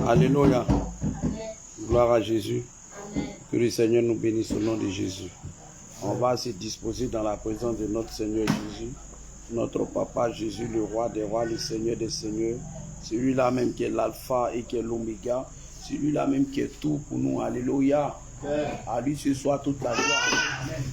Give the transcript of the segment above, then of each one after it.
Alléluia. Gloire à Jésus. Que le Seigneur nous bénisse au nom de Jésus. On va se disposer dans la présence de notre Seigneur Jésus, notre Papa Jésus, le roi des rois, le Seigneur des seigneurs, celui-là même qui est l'alpha et qui est l'oméga, celui-là même qui est tout pour nous. Alléluia. À lui ce soir toute la gloire. Amen.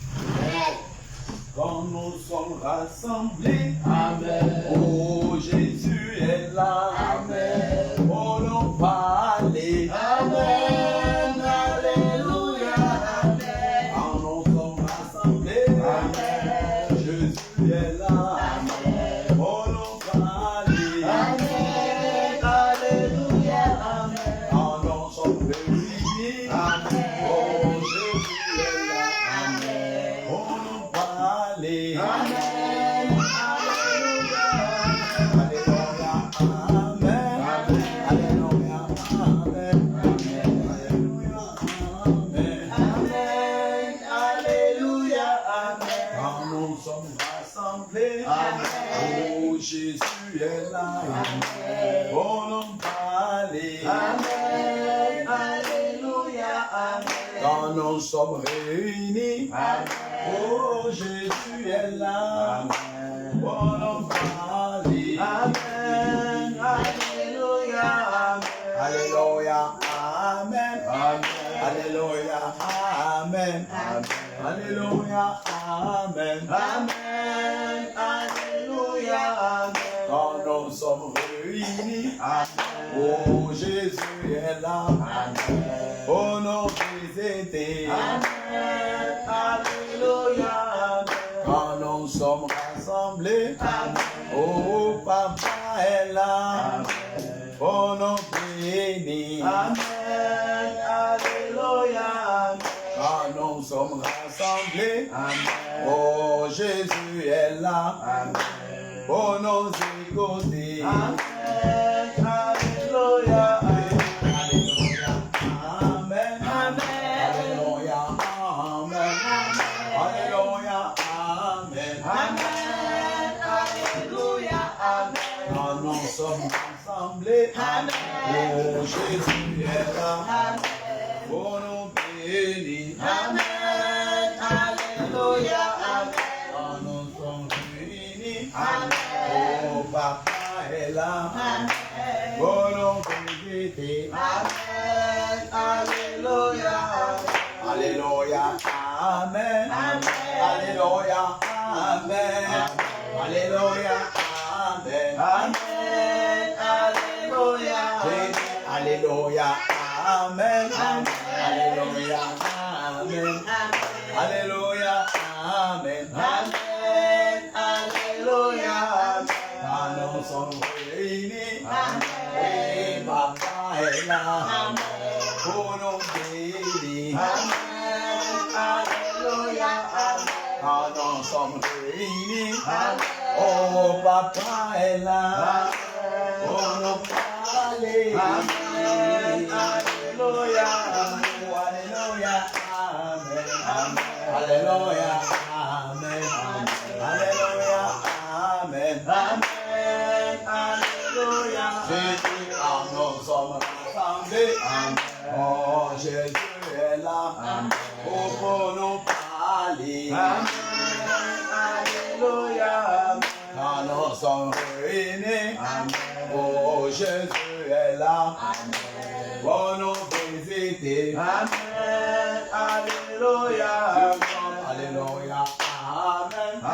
Quand nous sommes rassemblés, amen. Oh, Jésus est là, amen. Oh, l'on parler, amen. Alléluia, amen. Quand nous sommes rassemblés, amen. Jésus est là, amen. Oh, l'on parler, amen. Alléluia, amen. Quand nous sommes réunis, amen. Oh, Jésus est là, amen. Oh, l'on parler, amen. Alléluia, alléluia, amen. Alléluia, amen. Alléluia, amen. Amen. Alléluia, amen. Quand nous sommes rassemblés, amen. Oh, Jésus est là, amen. Oh, l'on parler, amen. Alléluia, amen. Quand nous sommes réunis, amen. Oh, Jésus est là, amen. Oh, l'on parler, amen. Alléluia, amen. Alléluia, amen. Alléluia, amen. Alléluia, amen. Amen. Alléluia, amen. Quand nous sommes réunis, amen. Oh, Jésus est là, amen. Oh, nos visités, amen. Alléluia, amen. Quand nous sommes rassemblés, amen. Oh, Papa est là, amen. Oh, nos bénis, amen. Alléluia, amen. Quand nous sommes rassemblés, amen. Oh, Jésus est là, amen. Oh, nos écoutés, amen. Alléluia, amen. Alléluia, amen. Alléluia, amen. Alléluia, amen. Alléluia, amen. Quand nous sommes rassemblés, amen. Oh, Jésus est là, amen. Oh, nous bénis, amen. Alléluia, amen. Quand nous sommes réunis, amen. Oh, Papa est là, amen. Oh, nous bénis, amen. Alléluia, amen. Alléluia, amen. Alléluia, amen. Alléluia, amen. Amen. Alléluia. Alléluia, amen. Alléluia, amen. Alléluia, amen. Amen. Alléluia, amen. Quand nous sommes réunis, amen. Papa est là, amen. Pour nous bénir, amen. Alléluia, amen. Quand nous sommes réunis, amen. Oh, Papa est là, amen. Pour nous parler, amen. Alléluia, oh, alléluia, amen. Alléluia, amen. Alléluia, amen. Amen. Alléluia. Jésus, nous sommes rassemblés, amen. Oh, Jésus est là, amen. Oh, pour nous parler, amen. Alléluia, amen. Quand nous sommes réunis, amen. Oh, Jésus est là, amen. Pour nous visiter, amen. Alléluia, alléluia, amen.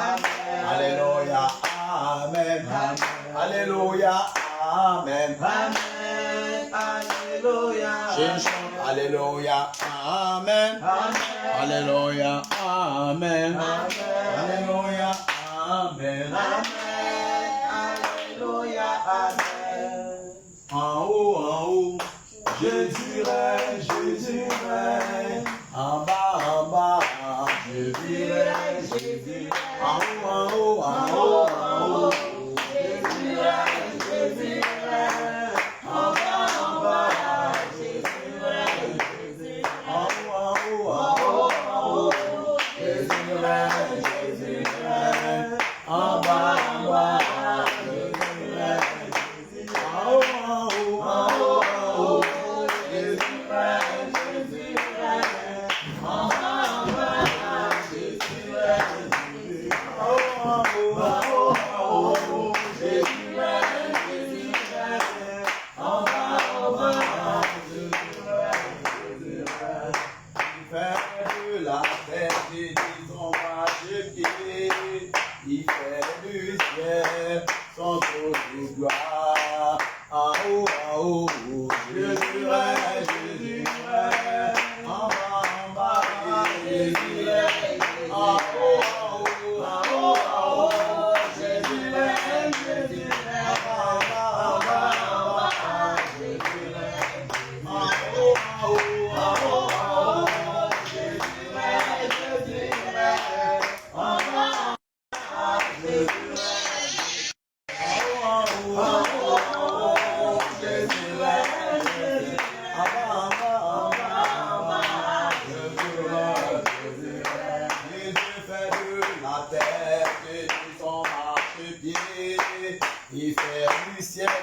Alléluia, amen. Alléluia, amen. Alléluia, alléluia, amen. Alléluia, amen. Alléluia, amen. Alléluia, amen. En haut, Jésus règne, Jésus règne. En bas, Jésus règne, Jésus règne. En haut, Jésus règne, Jésus règne. En bas, Jésus règne, Jésus règne. En haut, Jésus règne, Jésus règne. En bas,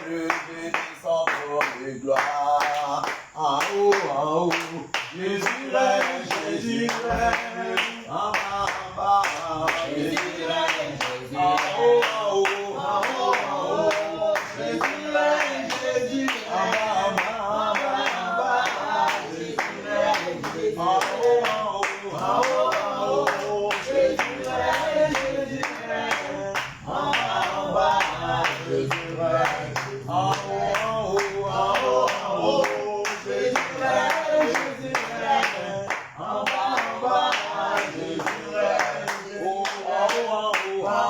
le bénis sans trône de gloire. En haut, en haut, Jésus règne, Jésus règne. En bas, en bas, Jésus règne, Jésus règne. En haut, en haut, en haut, en haut, Jésus règne, Jésus règne. En bas, en bas, en bas, Jésus règne, Jésus règne. En haut, en haut, en haut, en haut, Jésus règne, Jésus règne. En bas, Jésus règne. En haut, en haut, en haut, Jésus règne, Jésus règne. En bas, Jésus règne. En haut, en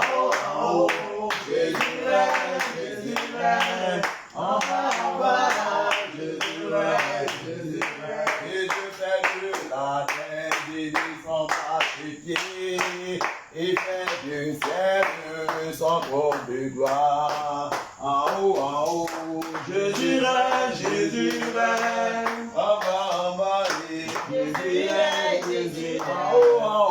haut, Jésus règne, Jésus règne. En bas, Jésus règne, Jésus règne. Et je fais de la terre des sans pacifier. Et fait du ciel son trône de gloire. En haut, Jésus règne, Jésus règne. En bas, Jésus règne, Jésus règne. En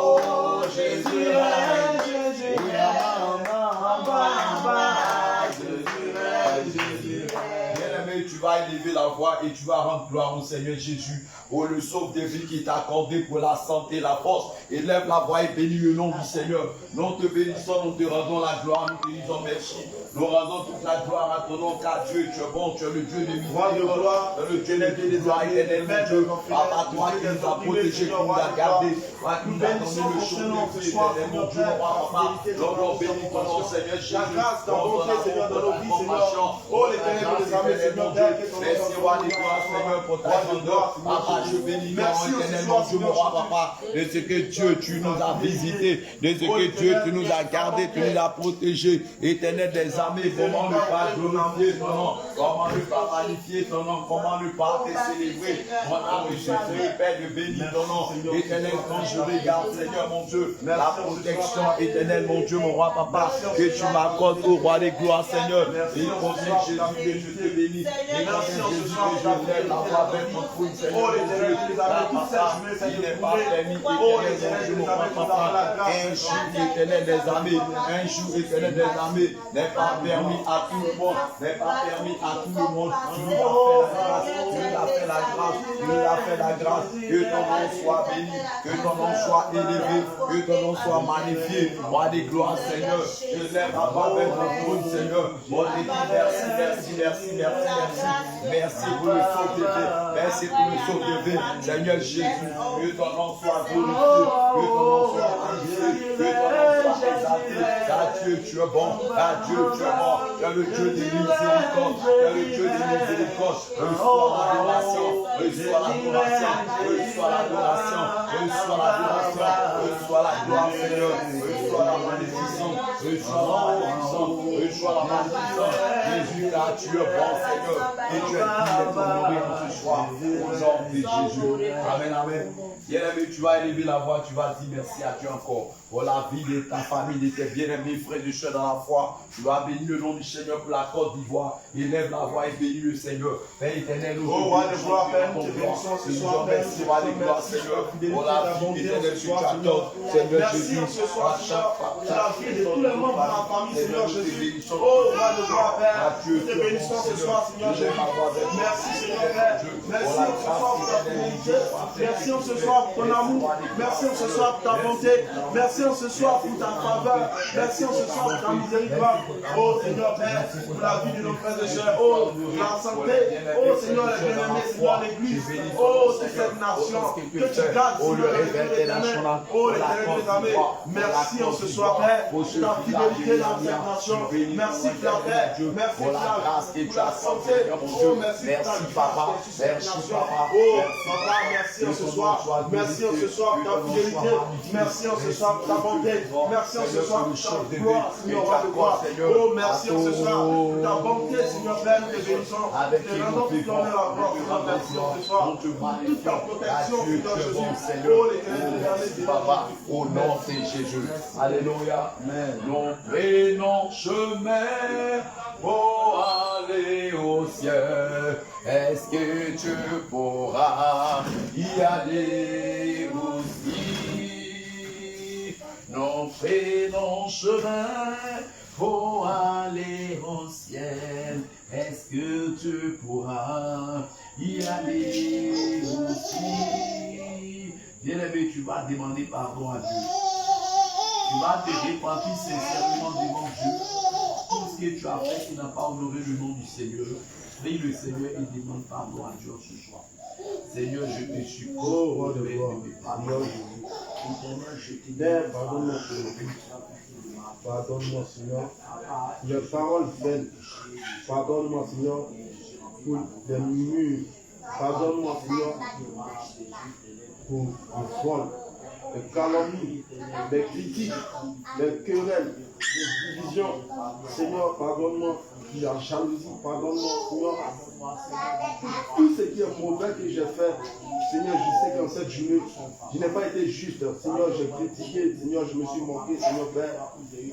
haut, Jésus règne, Jésus règne. En bas, Jésus règne, Jésus règne. Bien-aimé, tu vas élever la voix et tu vas rendre gloire au Seigneur Jésus. Oh, le sauve des vies qui t'a accordé pour la santé, la force. Élève la voix et bénis le nom du Seigneur. Nous te bénissons, nous te rendons la gloire, nous te disons merci. Nous rendons toute la gloire à ton nom, car Dieu, tu es bon, tu es le Dieu des miséricordes, le Dieu des gloires éternelles, mon Dieu. Papa, toi qui nous as protégés, qui nous as gardés, toi qui nous as donné le chaud de vie éternel, mon Dieu, mon roi, papa. L'homme béni ton nom, Seigneur Jésus. La grâce, ta bonté, Seigneur, dans nos vies, Seigneur. Oh, l'éternel des armées, Seigneur, merci, roi des gloires, Seigneur, pour ta grandeur. Papa, je bénis ton nom éternel, mon Dieu, mon roi, papa. De ce que Dieu, tu nous as visités, de ce que Dieu, tu nous as gardés, tu nous as protégés, éternel des armées, comment ne pas glorifier ton nom, comment ne pas magnifier ton nom, comment ne pas te célébrer. Mon âme, je te Père, de bénir ton nom, éternel, quand je regarde, Seigneur, mon Dieu, la protection éternelle, mon Dieu, mon roi, papa, que tu m'accordes au roi des gloires, Seigneur. Et combien Jésus, que je te bénis, et combien Jésus, que je lève la voix vers ton trône, Seigneur, mon Dieu, papa, il n'est pas permis, éternel, mon Dieu, mon roi, papa, un jour éternel des armées, un jour éternel des armées, n'est pas permis à tout le monde, n'est pas permis à tout le monde. Tu nous as fait la grâce, tu nous as fait la grâce, que ton nom soit béni, que ton nom soit élevé, que ton nom soit magnifié. Roi des gloires, Seigneur, je lève la voix vers ton trône, Seigneur. Mon Dieu, merci, merci, merci, merci, merci. Merci pour le sauve de vie, merci pour le sauve de vie. Seigneur Jésus, que ton nom soit glorifié, que ton nom soit magnifié, que ton nom soit exalté. Car Dieu, tu es bon, car Dieu, tu es bon. Tu es le Dieu des miséricordes, tu es le Dieu des miséricordes. Reçois l'adoration, reçois l'adoration, reçois l'adoration, reçois l'adoration, reçois la gloire, Seigneur, reçois la magnificence, reçois la magnificence, reçois la magnificence. Jésus, car tu es bon, Seigneur, et tu es digne d'être honoré en ce soir, au nom de Jésus. Amen, amen. Bien-aimé, tu vas élever la voix, tu vas dire merci à Dieu encore pour la vie de ta famille, de tes bien-aimés, frères et sœurs dans la foi. Tu vas bénir le nom du Seigneur pour la Côte d'Ivoire. Élève la voix et bénis le Seigneur. Père éternel, nous roi de gloire, Père, nous te bénissons ce soir, Père. Merci, roi de gloire, Seigneur, pour la vie éternelle que tu accordes, Seigneur Jésus. Merci ce soir, Seigneur, pour la vie de tous les membres de la famille, Seigneur Jésus. Oh, roi de gloire, Père, nous te bénissons ce soir, Seigneur Jésus. Merci, Seigneur, Père. Merci ce soir pour ta fidélité. Merci ce soir pour ton amour. Merci ce soir pour ta bonté. Merci ce soir pour ta faveur. Merci ce soir pour ta miséricorde. Oh Seigneur Père, pour la vie de nos frères et sœurs. Oh, la santé. Oh Seigneur, les bien-aimés, Seigneur l'église. Oh, toute cette nation. Que tu gardes, Seigneur, l'éternel. Oh, l'éternel des armées. Merci ce soir, Père, pour ta fidélité dans cette nation. Merci pour la paix. Merci pour la grâce et pour la santé. Oh, merci papa. Merci papa. Oh, papa, merci ce soir. Merci ce soir pour ta fidélité. Merci ce soir pour ta bonté. Merci ce soir pour ta gloire, Seigneur, roi de gloire. Oh, merci ce soir pour ta bonté, Seigneur Père, nous te bénissons. Te rendons toute l'honneur à gloire. Merci ce soir pour toute ta protection, Seigneur Jésus. Oh, l'éternel des armées, papa, au nom de Jésus. Alléluia. Nous prenons chemin pour aller au ciel. Est-ce que tu pourras y aller aussi? Nous prenons chemin pour aller au ciel. ciel, est-ce que tu pourras y aller aussi? Bien-aimé, tu vas demander pardon à Dieu. Tu vas te repentir sincèrement devant Dieu. Tout ce que tu as fait qui n'a pas honoré le nom du Seigneur. Prie le Seigneur et demande pardon à Dieu ce soir. Seigneur, je te supplie de me pardonner. Pardonne-moi, pardonne-moi, Seigneur. Les paroles vaines. Pardonne-moi, Seigneur, pour les murs. Pardonne-moi, Seigneur, pour les vols, les calomnies, les critiques, les querelles, les divisions. Seigneur, pardonne-moi pour la jalousie. Pardonne-moi, Seigneur, pour tout ce qui est mauvais que j'ai fait. Seigneur, je sais qu'en cette journée, je n'ai pas été juste. Seigneur, j'ai critiqué. Seigneur, je me suis moqué. Seigneur, Père,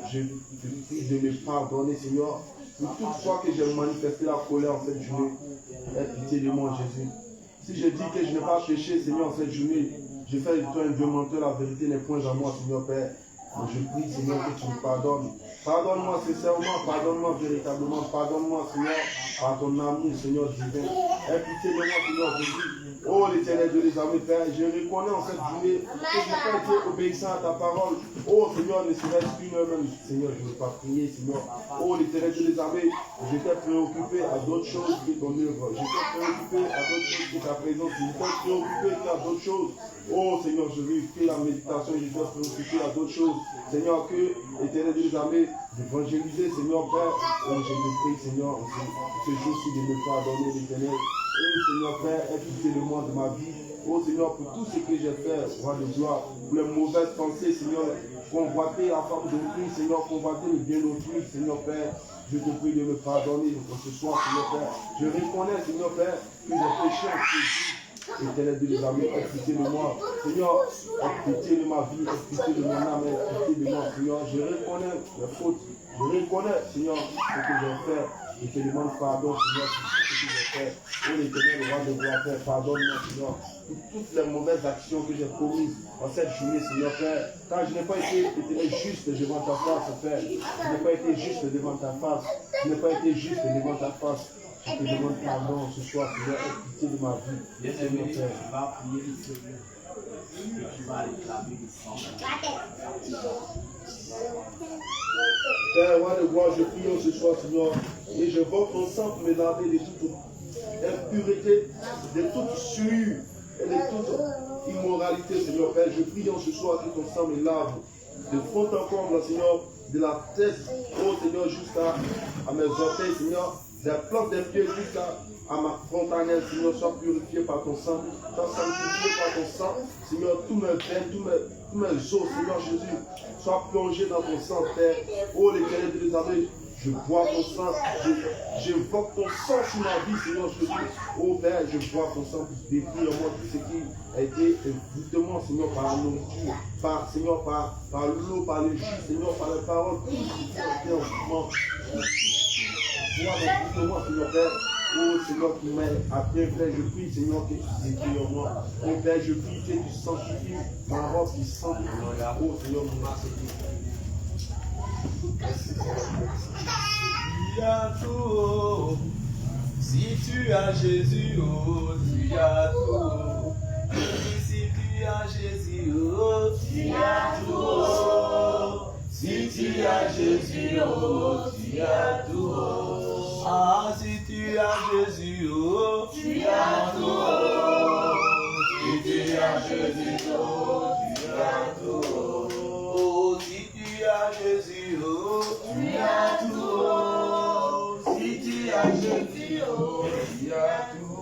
je te prie de me pardonner, Seigneur. Pour toute fois que j'ai manifesté la colère en cette journée, aie pitié de moi, Jésus. Si je dis que je n'ai pas péché, Seigneur, en cette journée, je fais de toi un Dieu menteur, la vérité n'est point à moi, Seigneur Père. Mais je prie, Seigneur, que tu me pardonnes. Pardonne-moi sincèrement, pardonne-moi véritablement, pardonne-moi, Seigneur, par ton amour, Seigneur divin. Aie pitié de moi, Seigneur Jésus. Oh, l'Éternel de les armées, Père, je reconnais en cette journée que je n'ai pas été obéissant à ta parole. Oh, Seigneur, ne serait-ce qu'une heure même. Seigneur, je ne veux pas prier, Seigneur. Oh, l'Éternel de les armées, j'étais préoccupé à d'autres choses que ton œuvre. J'étais préoccupé à d'autres choses que ta présence. J'étais préoccupé à d'autres choses. Oh, Seigneur, je veux faire la méditation. Je dois préoccupé à d'autres choses. Seigneur, que l'Éternel de les armées, d'évangéliser, Seigneur, Père. Oh, je te prie, Seigneur, ce jour-ci de me pardonner, l'Éternel. Oh Seigneur Père, aie pitié de moi, de ma vie. Oh Seigneur, pour tout ce que j'ai fait, roi de gloire, pour les mauvaises pensées, Seigneur, convoiter la femme d'autrui, Seigneur, convoiter le bien d'autrui, Seigneur Père, je te prie de me pardonner pour ce soir, Seigneur Père. Je reconnais, Seigneur Père, que j'ai péché en Jésus. Éternel de les armées, aie pitié de moi. Seigneur, aie pitié de ma vie, aie pitié de mon âme, aie pitié de moi, Seigneur. Je reconnais les fautes. Je reconnais, Seigneur, ce que j'ai fait. Et te demande pardon, Seigneur, pour tout ce que j'ai fait. Oh l'Éternel, le roi de gloire, Père, pardonne-moi, Seigneur, pour toutes les mauvaises actions que j'ai commises en cette journée, Seigneur, Père. Car je n'ai pas été juste devant ta face, Père. Je n'ai pas été juste devant ta face. Je n'ai pas été juste devant ta face. Je te demande pardon ce soir, Seigneur, aie pitié de ma vie. Bien-aimé, tu vas prier le Seigneur. Et tu vas réclamer le sang. Père, roi de gloire, je prie ce soir, Seigneur, et je vote ton sang pour me laver de toute impureté, de toute souillure et de toute immoralité, Seigneur Père. Je prie ce soir que ton sang me lave de fond en comble, Seigneur, de la tête, oh Seigneur, jusqu'à mes orteils, Seigneur, des plantes des pieds jusqu'à ma frontale, Seigneur, sois purifié par ton sang, sois sanctifié par ton sang, Seigneur, tous mes veines, tous mes os, Seigneur Jésus, sois plongé dans ton sang, Père. Oh, l'Éternel de les armées, je bois ton sang, j'évoque ton sang sur ma vie, Seigneur Jésus. Oh, Père, je bois ton sang pour détruire en moi tout ce qui a été justement, Seigneur, par la nourriture, Seigneur, par l'eau, par le jus, Seigneur, par les paroles, tout ce qui a été en mouvement. Moi, Seigneur Père, oh Seigneur qui m'aide après, Père, je prie, Seigneur, que tu détruis en moi. Oh Père, je prie que tu sanctifies ma robe qui sanctifie. Oh Seigneur, merci. Tu as tout. Si tu as Jésus, oh, tu as tout. Si tu as Jésus, oh, tu as tout. Si tu as Jésus, oh, tu as tout. Ah, si tu as Jésus, oh, tu as tout. Si tu as Jésus, oh, tu as tout. Oh, si tu as Jésus, oh, tu as tout. Si tu as Jésus, oh, tu as tout.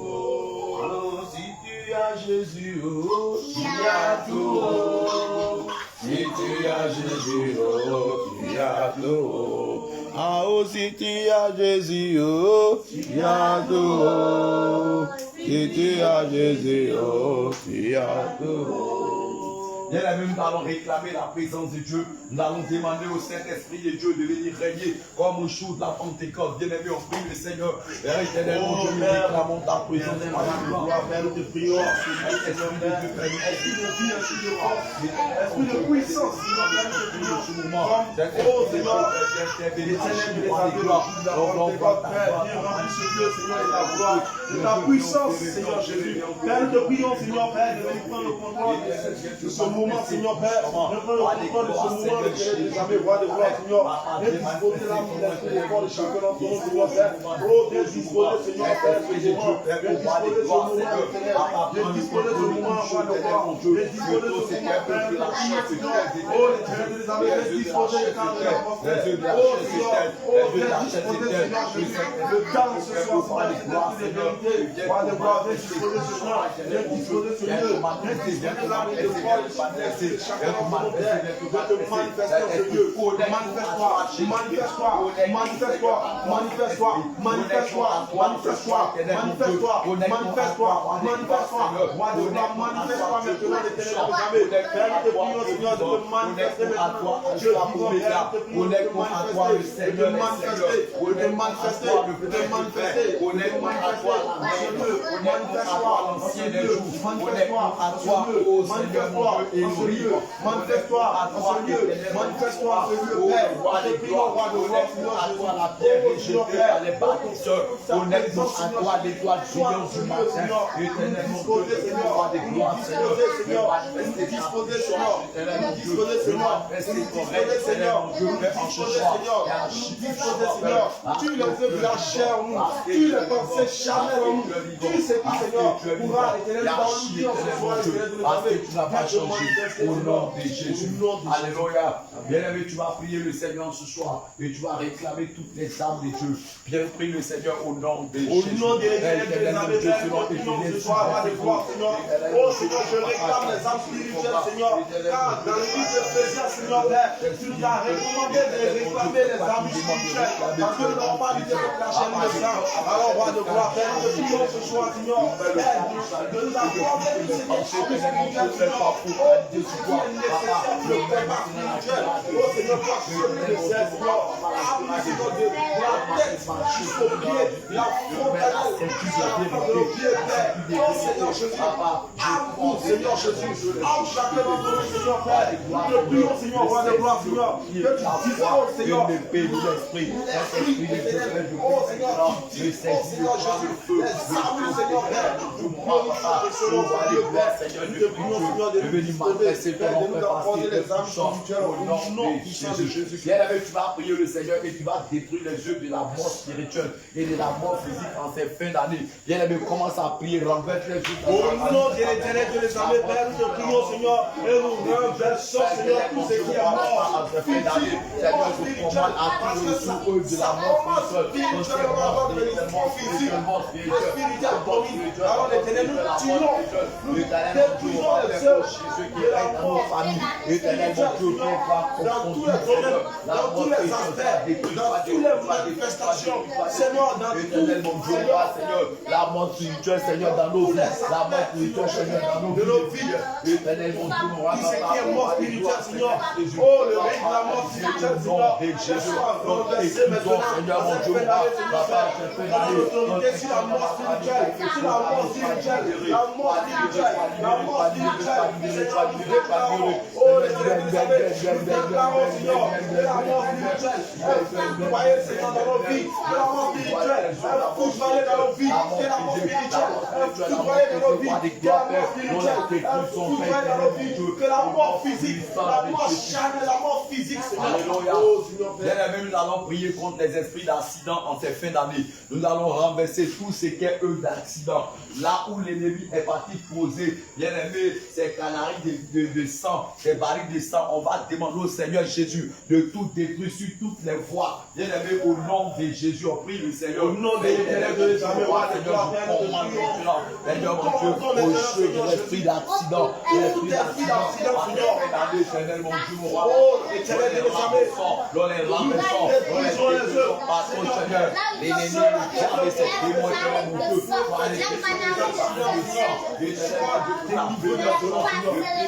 Oh, si tu as Jésus, oh, tu as tout. Si tu as Jésus, oh, tu as tout. Ah, oh, si tu as Jésus, oh, tu as tout. Si tu as Jésus, oh, tu as tout. Bien aimé, nous allons réclamer la présence de Dieu. Nous allons demander au Saint-Esprit de Dieu de venir régner comme au jour de la Pentecôte. Bien aimé, on prie le Seigneur. Père éternel, mon Dieu, nous réclamons ta présence. Père, nous te prions. Esprit de vie, esprit de force, esprit de puissance. Oh Seigneur, de ta puissance, Seigneur Jésus. Père, nous te prions, Seigneur Père, de venir prendre le contrôle de ce moment, Seigneur Père. De prendre le contrôle de ce moment, de jamais voir de gloire, Seigneur. De disposer l'âme, l'esprit de corps de chacun d'entre nous, Seigneur Père. Oh, de disposer, Seigneur Père, ce moment. De disposer ce moment, de disposer ce moment, roi de gloire. De disposer ce moment, Père, de la chance, Seigneur. Oh, l'éternel des armées, de disposer le temps de la pensée. Oh, Seigneur, oh, de disposer, Seigneur Jésus, le temps ce soir, Seigneur, de vérité. Roi de gloire, de disposer ce soir, de disposer ce lieu, de disposer l'âme et le corps de chacun d'entre nous, Père, de te manifester ce lieu. Manifeste-toi, manifeste-toi, manifeste-toi, manifeste-toi, manifeste-toi, manifeste-toi, manifeste-toi, manifeste-toi, manifeste-toi, roi de gloire, manifeste-toi maintenant, l'éternel des armées. Père, nous te prions, Seigneur, de te manifester maintenant. Dieu vivant, Père, nous te prions de te manifester, de te manifester, de te manifester, de te manifester, de te manifester, manifeste-toi en ce lieu, manifeste-toi en ce lieu, manifeste-toi en ce lieu, manifeste-toi en ce lieu, manifeste-toi en ce lieu, Père. Nous te prions, roi de gloire, Seigneur Jésus, la pierre rejetée par les bâtisseurs. Connecte-nous à toi, l'étoile brillante du matin. Éternellement, Dieu, roi de gloire, Seigneur. Disposez, Seigneur. Disposez, Seigneur. Disposez, Seigneur. Disposez, Seigneur. Tu les œuvres de la chair en nous. Tu les pensées charnelles en nous. Tu sais qui, Seigneur, pourra éternellement nous dire ce soir, parce que tu n'as pas changé. Au nom de Jésus. Alléluia. Bien-aimé, tu vas prier le Seigneur ce soir et tu vas réclamer toutes les âmes de Dieu. Bien, prie le Seigneur au nom de Jésus. Au nom de Jésus, ce soir, va de gloire, Seigneur. Oh Seigneur, je réclame les âmes spirituelles, Seigneur. Car dans le livre de Ephésiens, Seigneur, tu nous as recommandé de réclamer les âmes spirituelles. Parce que nous n'avons pas lutté contre la chaîne de sang. Alors, va de gloire, Père, nous te prions ce soir, Seigneur. Père, de nous accorder tout ce qui est spirituel, Seigneur. Oh, tout ce qui est nécessaire pour le combat spirituel. Oh Seigneur, toi, celui de ces Seigneur. Seigneur, de la tête jusqu'au pied, la frontalelle, le pied, Père. Oh Seigneur Jésus, amour, Seigneur Jésus, âme chacun d'entre nous, Seigneur Père. Nous te prions, Seigneur, roi de gloire, Seigneur, que tu disposes, Seigneur, l'esprit éternel. Oh Seigneur, tu disposes, Seigneur Jésus, les armes, Seigneur Père. Nous prions, Seigneur, roi de gloire, Seigneur, nous te prions, Seigneur, de nous disposer, Père, de nous apporter les âmes spirituelles au nom puissant de Jésus. Bien-aimé, tu vas prier le Seigneur et tu vas détruire les œuvres de la mort spirituelle et de la mort physique en ces fins d'année. Bien-aimé, commence à prier, renverse les œuvres. Au nom de l'éternel de les armées, Père, nous te prions, Seigneur, et nous renversons, Seigneur, tout ce qui est mort. Seigneur, je commande à tous les œuvres de la mort spirituelle. Alors l'éternel, nous tuons, nous détruisons les œuvres de la mort spirituelle dans tous les domaines, dans tous les aspects, dans toutes les manifestations, Seigneur, dans tout, Seigneur, la mort spirituelle, Seigneur, dans nos vies, la mort spirituelle, Seigneur, dans nos vies, éternel, mon Dieu, mon roi, qui est mort spirituel, Seigneur, oh, le règne de la mort spirituelle, Seigneur, je sois renversé maintenant, Seigneur, mon Dieu, l'autorité sur la mort spirituelle, sur la mort spirituelle, la mort spirituelle, la mort spirituelle, Seigneur, nous déclarons, oh, l'éternel des armées, nous déclarons, Seigneur, que la mort spirituelle, vous voyez, Seigneur, dans nos vies, que la mort spirituelle, vous voyez dans nos vies, que la mort spirituelle, vous voyez dans nos vies, que la mort spirituelle, vous voyez dans nos vies, que la mort physique, la mort charnelle, la mort physique, Seigneur. Alléluia. Oh, Seigneur, Bien-aimés, nous allons prier contre les esprits d'accident en ces fins d'année. Nous allons renverser tout ce qui est œuvre d'accident. Là où l'ennemi est parti poser, bien-aimé, ces canaries de sang, ces barils de sang, on va demander au Seigneur Jésus de tout détruire sur toutes les voies. Bien-aimé, au nom de Jésus, on prie le Seigneur. Au nom de l'éternel de l'armée, Seigneur, je commande maintenant, Seigneur, mon Dieu, au jeu de l'esprit d'accident, l'esprit d'accident, Seigneur, mon Dieu, mon roi, l'éternel de l'armée, l'on les renversons, l'on les détruisons par ton Seigneur, l'ennemi, le diable et ses démons, mon Dieu,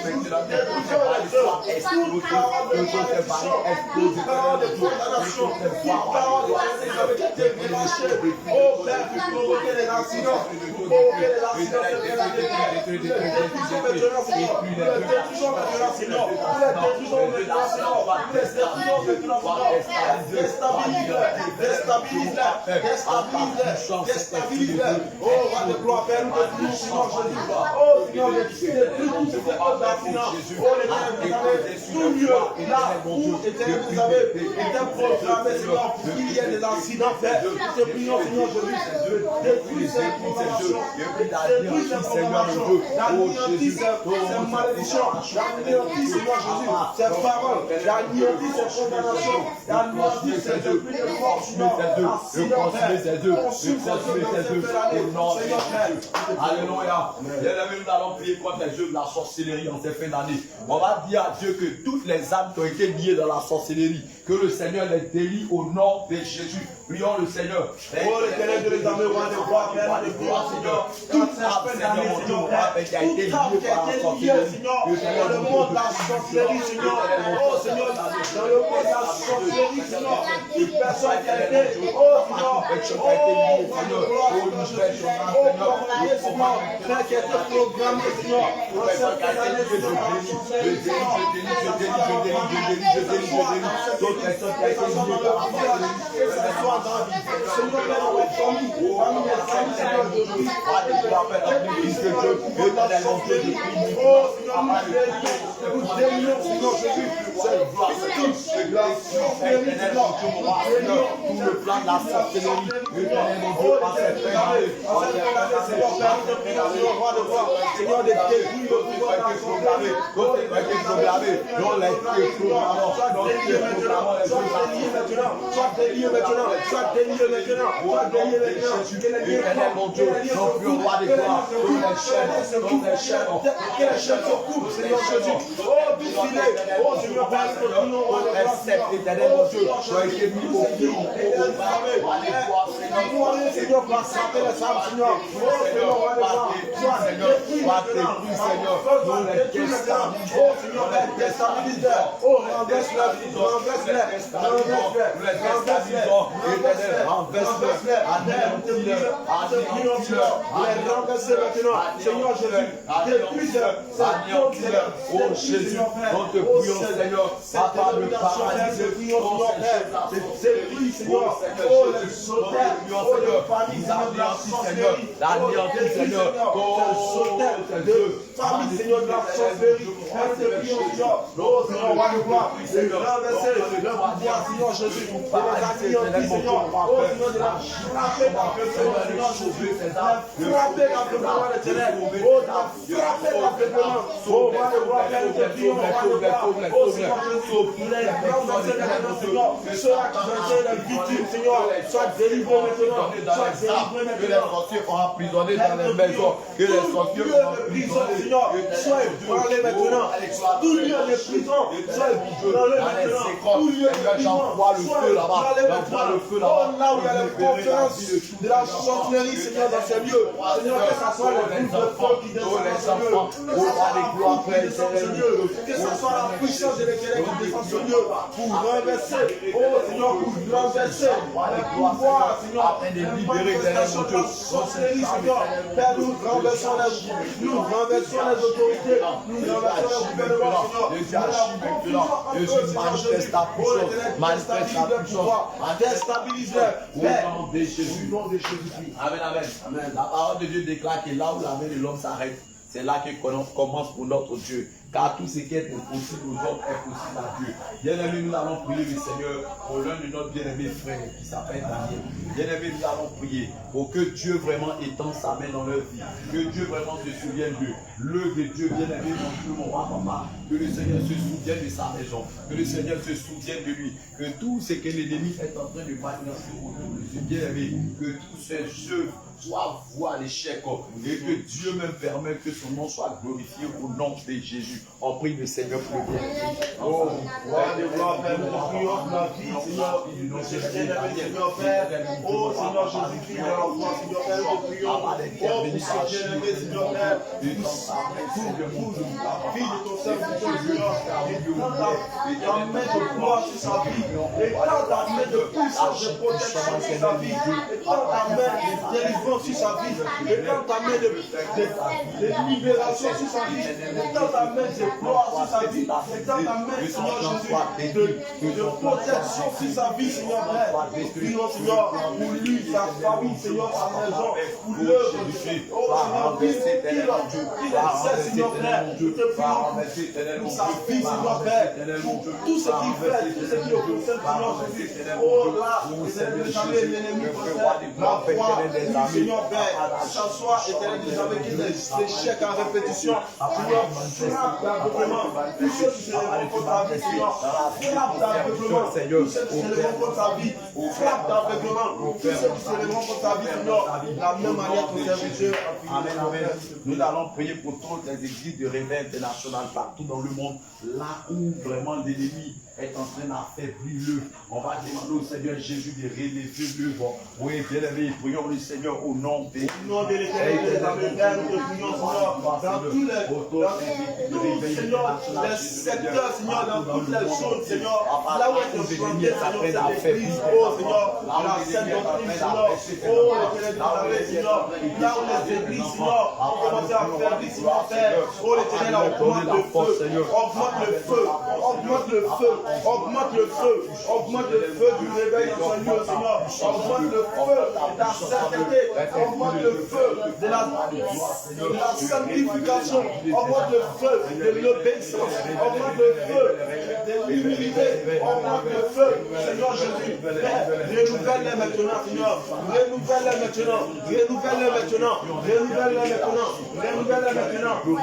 maintenant, tes paroles soient explosées, que tes paroles explosent, toute parole de condamnation, toute parole qui a été relâchée, oh Père, pour provoquer les incidents, pour provoquer les incidents, déstabilise-les. Oh, roi de gloire, Père, nous te prions, Seigneur Jésus. Oh, Seigneur, détruis tout ce qui est ordonnance. Oh, l'Éternel, vous avez tout lieu là où, Éternel, vous avez été programmé, Seigneur, pour qu'il y ait des incidents, Père. Nous te prions, Seigneur Jésus, détruis ces programmations, détruis ces programmations, l'anéantis ces malédictions, l'anéantis, Seigneur Jésus, ces paroles, l'anéantis ces condamnations, l'anéantis ces depuis de mort, Seigneur, incidents, Père, consume au nom de Jésus. Alléluia. Bien-aimés, nous allons prier contre les jeux de la sorcellerie en ces fins d'année. On va dire à Dieu que toutes les âmes qui ont été liées dans la sorcellerie, que le Seigneur les délie au nom de Jésus. Prions le Seigneur. Oh, l'Éternel de l'éternel, roi de gloire, Père, de gloire, Seigneur. Toute âme, Seigneur, mon Dieu, qui a été liée par la sorcellerie, Seigneur, dans le monde de la sorcellerie, Seigneur. Oh, Seigneur, dans le monde de la sorcellerie, Seigneur, toute personne qui a été, oh, Seigneur, oh, roi de gloire, oh, programmé, Seigneur, Père, qui a été programmé, Seigneur, dans cette année, Seigneur, dans la sorcellerie, Seigneur, Père, dans les familles, parmi les familles, Seigneur, de Dieu, oh, Seigneur, nous délions, Seigneur Jésus, cette la sorcellerie, Seigneur, tout le plan de la sorcellerie, Seigneur, de détruire le pouvoir de la sorcellerie, soit délié maintenant, soit délié maintenant, soit délié maintenant, que les chaînes se coupent, Seigneur Jésus. Oh, tout filet, oh Seigneur, Père, nous te prions, roi de gloire, éternel mon Dieu, sois été mis au fil, Seigneur, pour attraper les âmes, Seigneur. Oh, Seigneur, roi de gloire, sois détruit maintenant, détruis les âmes, oh Seigneur, déstabilise-les, oh, renverse-les, Seigneur Jésus, oh Jésus, on te prions, Seigneur, Papa, le paradis, Seigneur, oh les sauteurs, oh les familles, Seigneur, l'anéantis, Seigneur, de famille, Seigneur, de la sorcellerie, on te prions, Seigneur, oh Seigneur, roi de gloire, renverser le pouvoir, Seigneur Jésus, de les anéantis, Seigneur, oh Seigneur, de la frapper dans le Seigneur Jésus, frapper dans le pouvoir de l'éternel, oh, frapper dans le pouvoir, oh, roi de gloire, nous te prions, roi de gloire, oh Seigneur Jésus, les renverser maintenant, Seigneur, ceux-là qui ont été les victimes, Seigneur, soient délivrés maintenant, soient délivrés maintenant, que les sorciers ont emprisonné dans les maisons, que les sorciers ont emprisonné, Seigneur, soient ébranlés maintenant, tout lieu de prison, soient ébranlés maintenant, tout lieu de prison, soient ébranlés maintenant, oh là où il y a les conférences de la sorcellerie, Seigneur, dans ces lieux, Seigneur, que ce soit les boules de feu qui descendent dans ce lieu, que ce soit la puissance de l'éternel qui descend ce lieu, pour renverser, oh Seigneur, pour renverser les pouvoirs, Seigneur, les manifestations de la sorcellerie, Seigneur, Père, nous renversons les autorités, nous renversons les gouvernements, Seigneur, manifeste ta puissance, manifeste ta puissance, déstabilise-les, Père, au nom de Jésus. Amen, amen. La parole de Dieu déclare que là où la main de l'homme s'arrête, c'est là que commence pour notre Dieu. Car tout ce qui est impossible aux hommes est possible à Dieu. Bien-aimés, nous allons prier le Seigneur pour l'un de nos bien-aimés frères qui s'appelle Daniel. Bien-aimés, nous allons prier pour que Dieu vraiment étende sa main dans leur vie. Que Dieu vraiment se souvienne d'eux. L'œuvre de Dieu, bien-aimé, mon roi, papa. Que le Seigneur se souvienne de sa maison. Que le Seigneur se souvienne de lui. Que tout ce que l'ennemi est en train de manigancer autour de lui, bien-aimé, que tous ses œuvres soient voués à l'échec. Et que Dieu même permette que son nom soit glorifié au nom de Jésus. On prie le Seigneur pour le bien. Oh, roi de gloire, Père, nous te prions pour la vie, Seigneur. Seigneur Père. Oh, Seigneur Jésus-Christ, de l'enfant, Seigneur Père, nous te prions. Oh, pour ce bien-aimé, Seigneur Père. Fille de ton serviteur, Seigneur. Étends ta main de gloire sur sa vie. Étends ta main de puissance de protection sur sa vie. Étends ta main de délivrance sur sa vie. Étends ta main de libération sur sa vie. Étends ta main de gloire sur sa vie. Étends ta main, Seigneur Jésus, de protection sur sa vie, Seigneur Père. Prions, Seigneur, pour lui, sa famille, Seigneur, sa maison, pour l'œuvre. Oh, Seigneur, il essaie, Seigneur Père. Je te prie pour sa vie, Seigneur Père. Tout ce qu'il fait, tout ce qui est Seigneur Jésus. Oh là, l'ennemi possède la foi, Seigneur Père. S'assoit, éternel des jamais qu'il échecs en répétition. Seigneur, frappe d'aveuglement. Tous ceux qui se lèveront contre ta vie, Seigneur. Frappe d'aveuglement. Tous ceux qui se lèveront contre ta vie. Frappe d'aveuglement. Tous ceux qui se lèveront contre ta vie, Seigneur. La même manière que serviteur. Amen, amen. Nous allons prier pour toutes les églises de réveil international partout dans le monde, là où vraiment l'ennemi est en train d'affaiblir le. On va demander au Seigneur Jésus de relever le vent. Oui, bien aimé, prions le Seigneur au nom de l'Éternel, nous te prions, Seigneur, dans tous les secteurs, Seigneur, dans toutes les zones, Seigneur, là où est le planté, Seigneur, cette église, oh Seigneur, la sainte doctrine, Seigneur, oh l'Éternel, Seigneur, là où les églises, Seigneur, ont commencé à faire des Seigneur, oh l'Éternel, augmente le feu, augmente le feu, augmente le feu, augmente le feu, augmente le feu du réveil dans son lieu, Seigneur, augmente le feu de la sainteté, augmente le feu de la sanctification, augmente le feu de l'obéissance, augmente le feu de l'humilité, augmente le feu, Seigneur Jésus, renouvelle-les maintenant, Seigneur, renouvelle-les maintenant, renouvelle-les maintenant, renouvelle-les maintenant, renouvelle-les maintenant, renouvelle-les maintenant, nous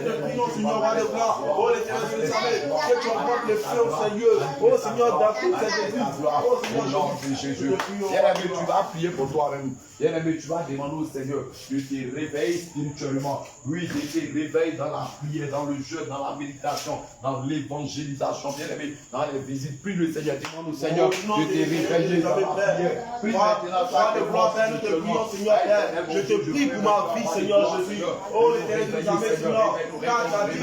te prions, Seigneur, roi de gloire, oh l'Éternel, je le savais, que tu augmentes le feu au Seigneur, oh Seigneur, dans toutes ces églises, oh Seigneur Jésus, bien-aimé, tu vas prier pour toi-même. Bien-aimé, tu vas demander au Seigneur de te réveiller spirituellement. Oui, de te réveiller dans la prière, dans le jeûne, dans la méditation, dans l'évangélisation. Bien-aimé, dans les visites. Prie le Seigneur. Demande au Seigneur de te réveiller dans la prière. Prie maintenant, de gloire, Père, nous te prions, Seigneur, Père. Je te prie pour ma vie, Seigneur Jésus. Oh, l'Éternel nous amène, Seigneur. Car ta vie,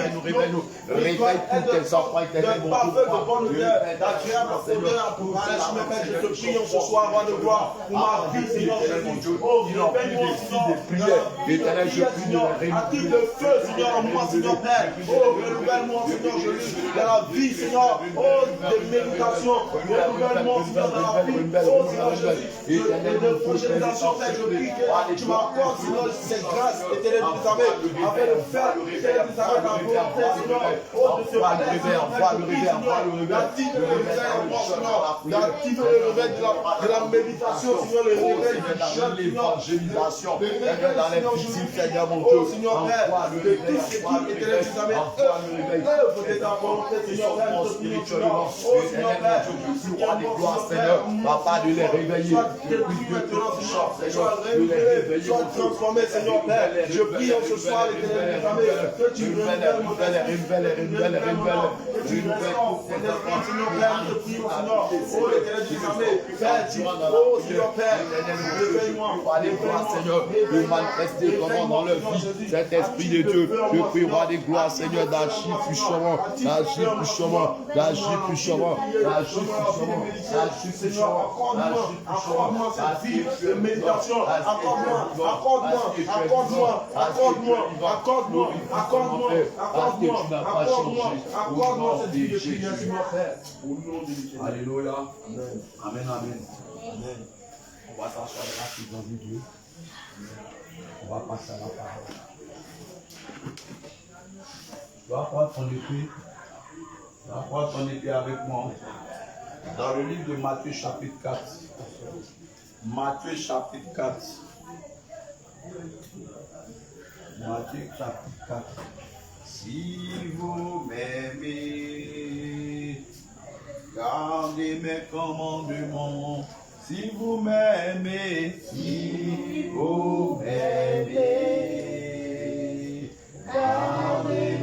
réveille tous tes enfants, éternel, mon parfait de bonne odeur, d'agréable odeur pour Père, je te prie ce soir, roi de gloire, pour ma vie, Seigneur Jésus. Oh, réveille-moi, Seigneur. Éternel, je prie de la réveiller. Active le feu, Seigneur, en moi, Seigneur Père. Oh, renouvelle-moi, Seigneur Jésus, dans la vie, Seigneur. Oh, de méditation. Renouvelle-moi, Seigneur, dans la vie. Oh, Seigneur Jésus. De projetation, Père, je prie que tu m'accordes, Seigneur, cette grâce, éternel, nous avons, afin de faire, éternel, nous avons la volonté, Seigneur. Oh, de se plaire, d'activer le réveil en moi, Seigneur. D'activer le réveil de la méditation, Seigneur, le réveil du jeûne, l'évangélisation, dans les visites, Seigneur mon Dieu, Seigneur Père, de tout ce qui éternel, nous amène œuvre de ta volonté, Seigneur Père, nous te prions, Seigneur. Oh, Seigneur Père, roi des gloires, Seigneur, papa, de les réveiller. Sois réveillé, sois transformé, Seigneur Père. Je prie en ce soir, l'éternel, que tu renouvelles mon esprit, Seigneur Père, nous te prions, Seigneur. Oh, l'éternel, Père, oh, Seigneur Père, réveille-moi, Seigneur, de manifester vraiment dans leur vie cet esprit de Dieu. Je prie, roi des gloires, Seigneur, d'agir puissamment, d'agir puissamment, d'agir puissamment, d'agir puissamment, d'agir puissamment, accorde-moi cette vie de méditation, accorde-moi, accorde-moi, cette vie de prière, Seigneur Père, au nom de Jésus. Alléluia. Amen, amen. Amen. On va s'asseoir rapidement dans Dieu. On va passer à la parole. Tu vas prendre ton épée. Tu vas prendre ton épée avec moi. Dans le livre de Matthieu chapitre 4. Matthieu chapitre 4. Matthieu chapitre 4. Si vous m'aimez, gardez mes commandements. Si vous m'aimez, si vous m'aimez, gardez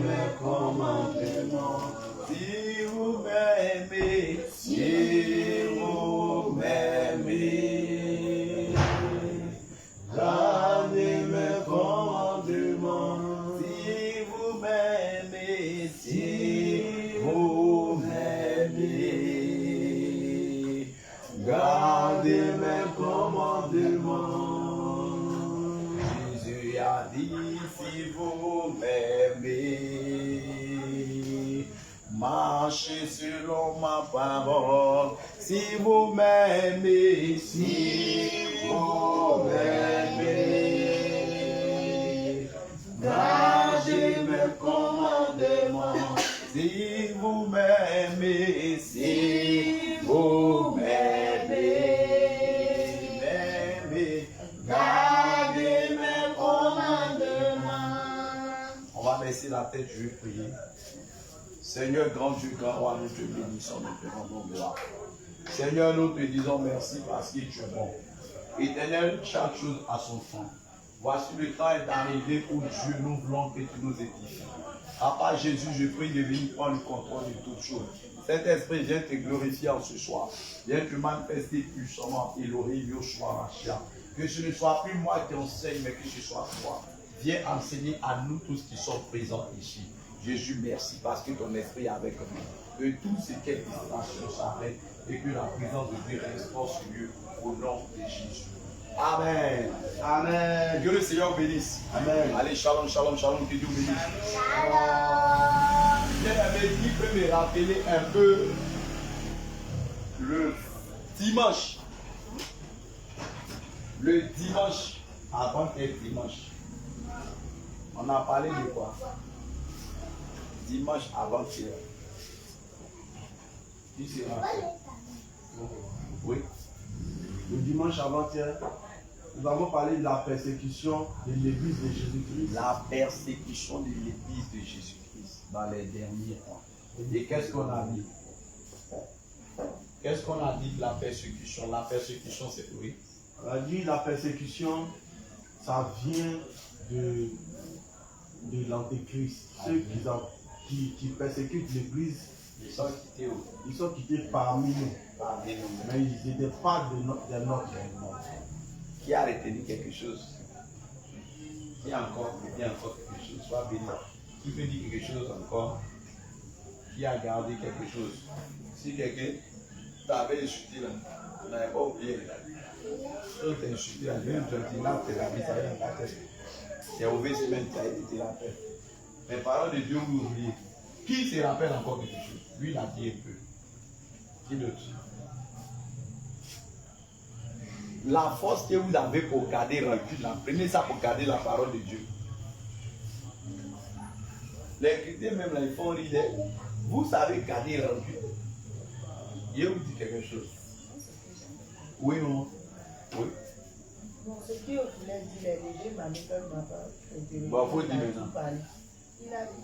a dit, si vous m'aimez, marchez selon ma parole. Si vous m'aimez, si vous m'aimez, gardez mes commandements. Si vous m'aimez, si vous m'aimez, gardez mes commandements. On va baisser la tête, je vais prier. Seigneur, grand Dieu, grand roi, nous te bénissons, nous te rendons gloire. Seigneur, nous te disons merci parce que tu es bon. Éternel, chaque chose a son temps. Voici le temps est arrivé où Dieu, nous voulons que tu nous édifies. Papa Jésus, je prie de venir prendre le contrôle de toutes choses. Saint-Esprit, viens te glorifier en ce soir. Viens te manifester puissamment, Elohim, Yoshua, Mashiach. Que ce ne soit plus moi qui enseigne, mais que ce soit toi. Viens enseigner à nous tous qui sommes présents ici. Jésus, merci parce que ton esprit est avec nous. Que tout ce qui est distraction s'arrête et que la présence de Dieu reste sur lieu au nom de Jésus. Amen. Amen. Que le Seigneur bénisse. Amen. Allez, shalom, shalom, shalom, que Dieu bénisse. Bien-aimé, qui peut me rappeler un peu le dimanche? Le dimanche, avant-hier dimanche, on a parlé de quoi? Dimanche avant-hier. Qui se rappelle? Oui. Le dimanche avant-hier, nous avons parlé de la persécution de l'église de Jésus-Christ. La persécution de l'église de Jésus-Christ dans les derniers temps. Et qu'est-ce qu'on a dit? Qu'est-ce qu'on a dit de la persécution? La persécution, c'est oui. On a dit la persécution, ça vient de l'Antéchrist. Ceux qui persécutent l'église, Ils sont quittés où? ils sont quittés parmi nous. Mais ils n'étaient pas de notre. Qui a retenu quelque chose? Qui a encore quelque chose? Sois béni. Qui peut dire quelque chose encore? Qui a gardé quelque chose? Si quelqu'un t'avait insulté là, tu n'avais pas oublié. Si tu t'es insulté là, même tu as dit là, tu la vie, ça y est, la tête. Tu as ouvert semaine, tu as été la tête. Mais parole de Dieu, vous oubliez. Qui se rappelle encore quelque chose? Lui, il a dit un peu. Qui d'autre? La force que vous avez pour garder rancune, prenez ça pour garder la parole de Dieu. Les chrétiens même là, ils font rire. Vous savez garder rancune. Je vous dis quelque chose. Oui, non? Oui. Bon, ce qui voulait dire les régimes à l'école n'a pas été. Bon, faut dire maintenant. Il a dit.